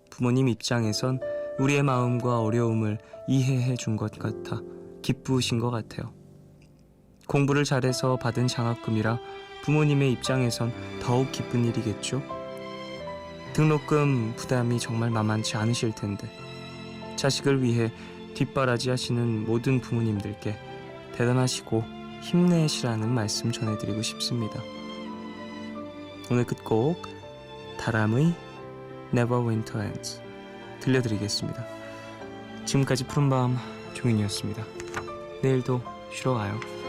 부모님 입장에선 우리의 마음과 어려움을 이해해 준 것 같아 기쁘신 것 같아요. 공부를 잘해서 받은 장학금이라 부모님의 입장에선 더욱 기쁜 일이겠죠. 등록금 부담이 정말 만만치 않으실 텐데 자식을 위해 뒷바라지 하시는 모든 부모님들께 대단하시고 힘내시라는 말씀 전해드리고 싶습니다. 오늘 끝곡 다람의 Never Winter Ends 들려드리겠습니다. 지금까지 푸른밤 종인이었습니다. 내일도 쉬러 가요.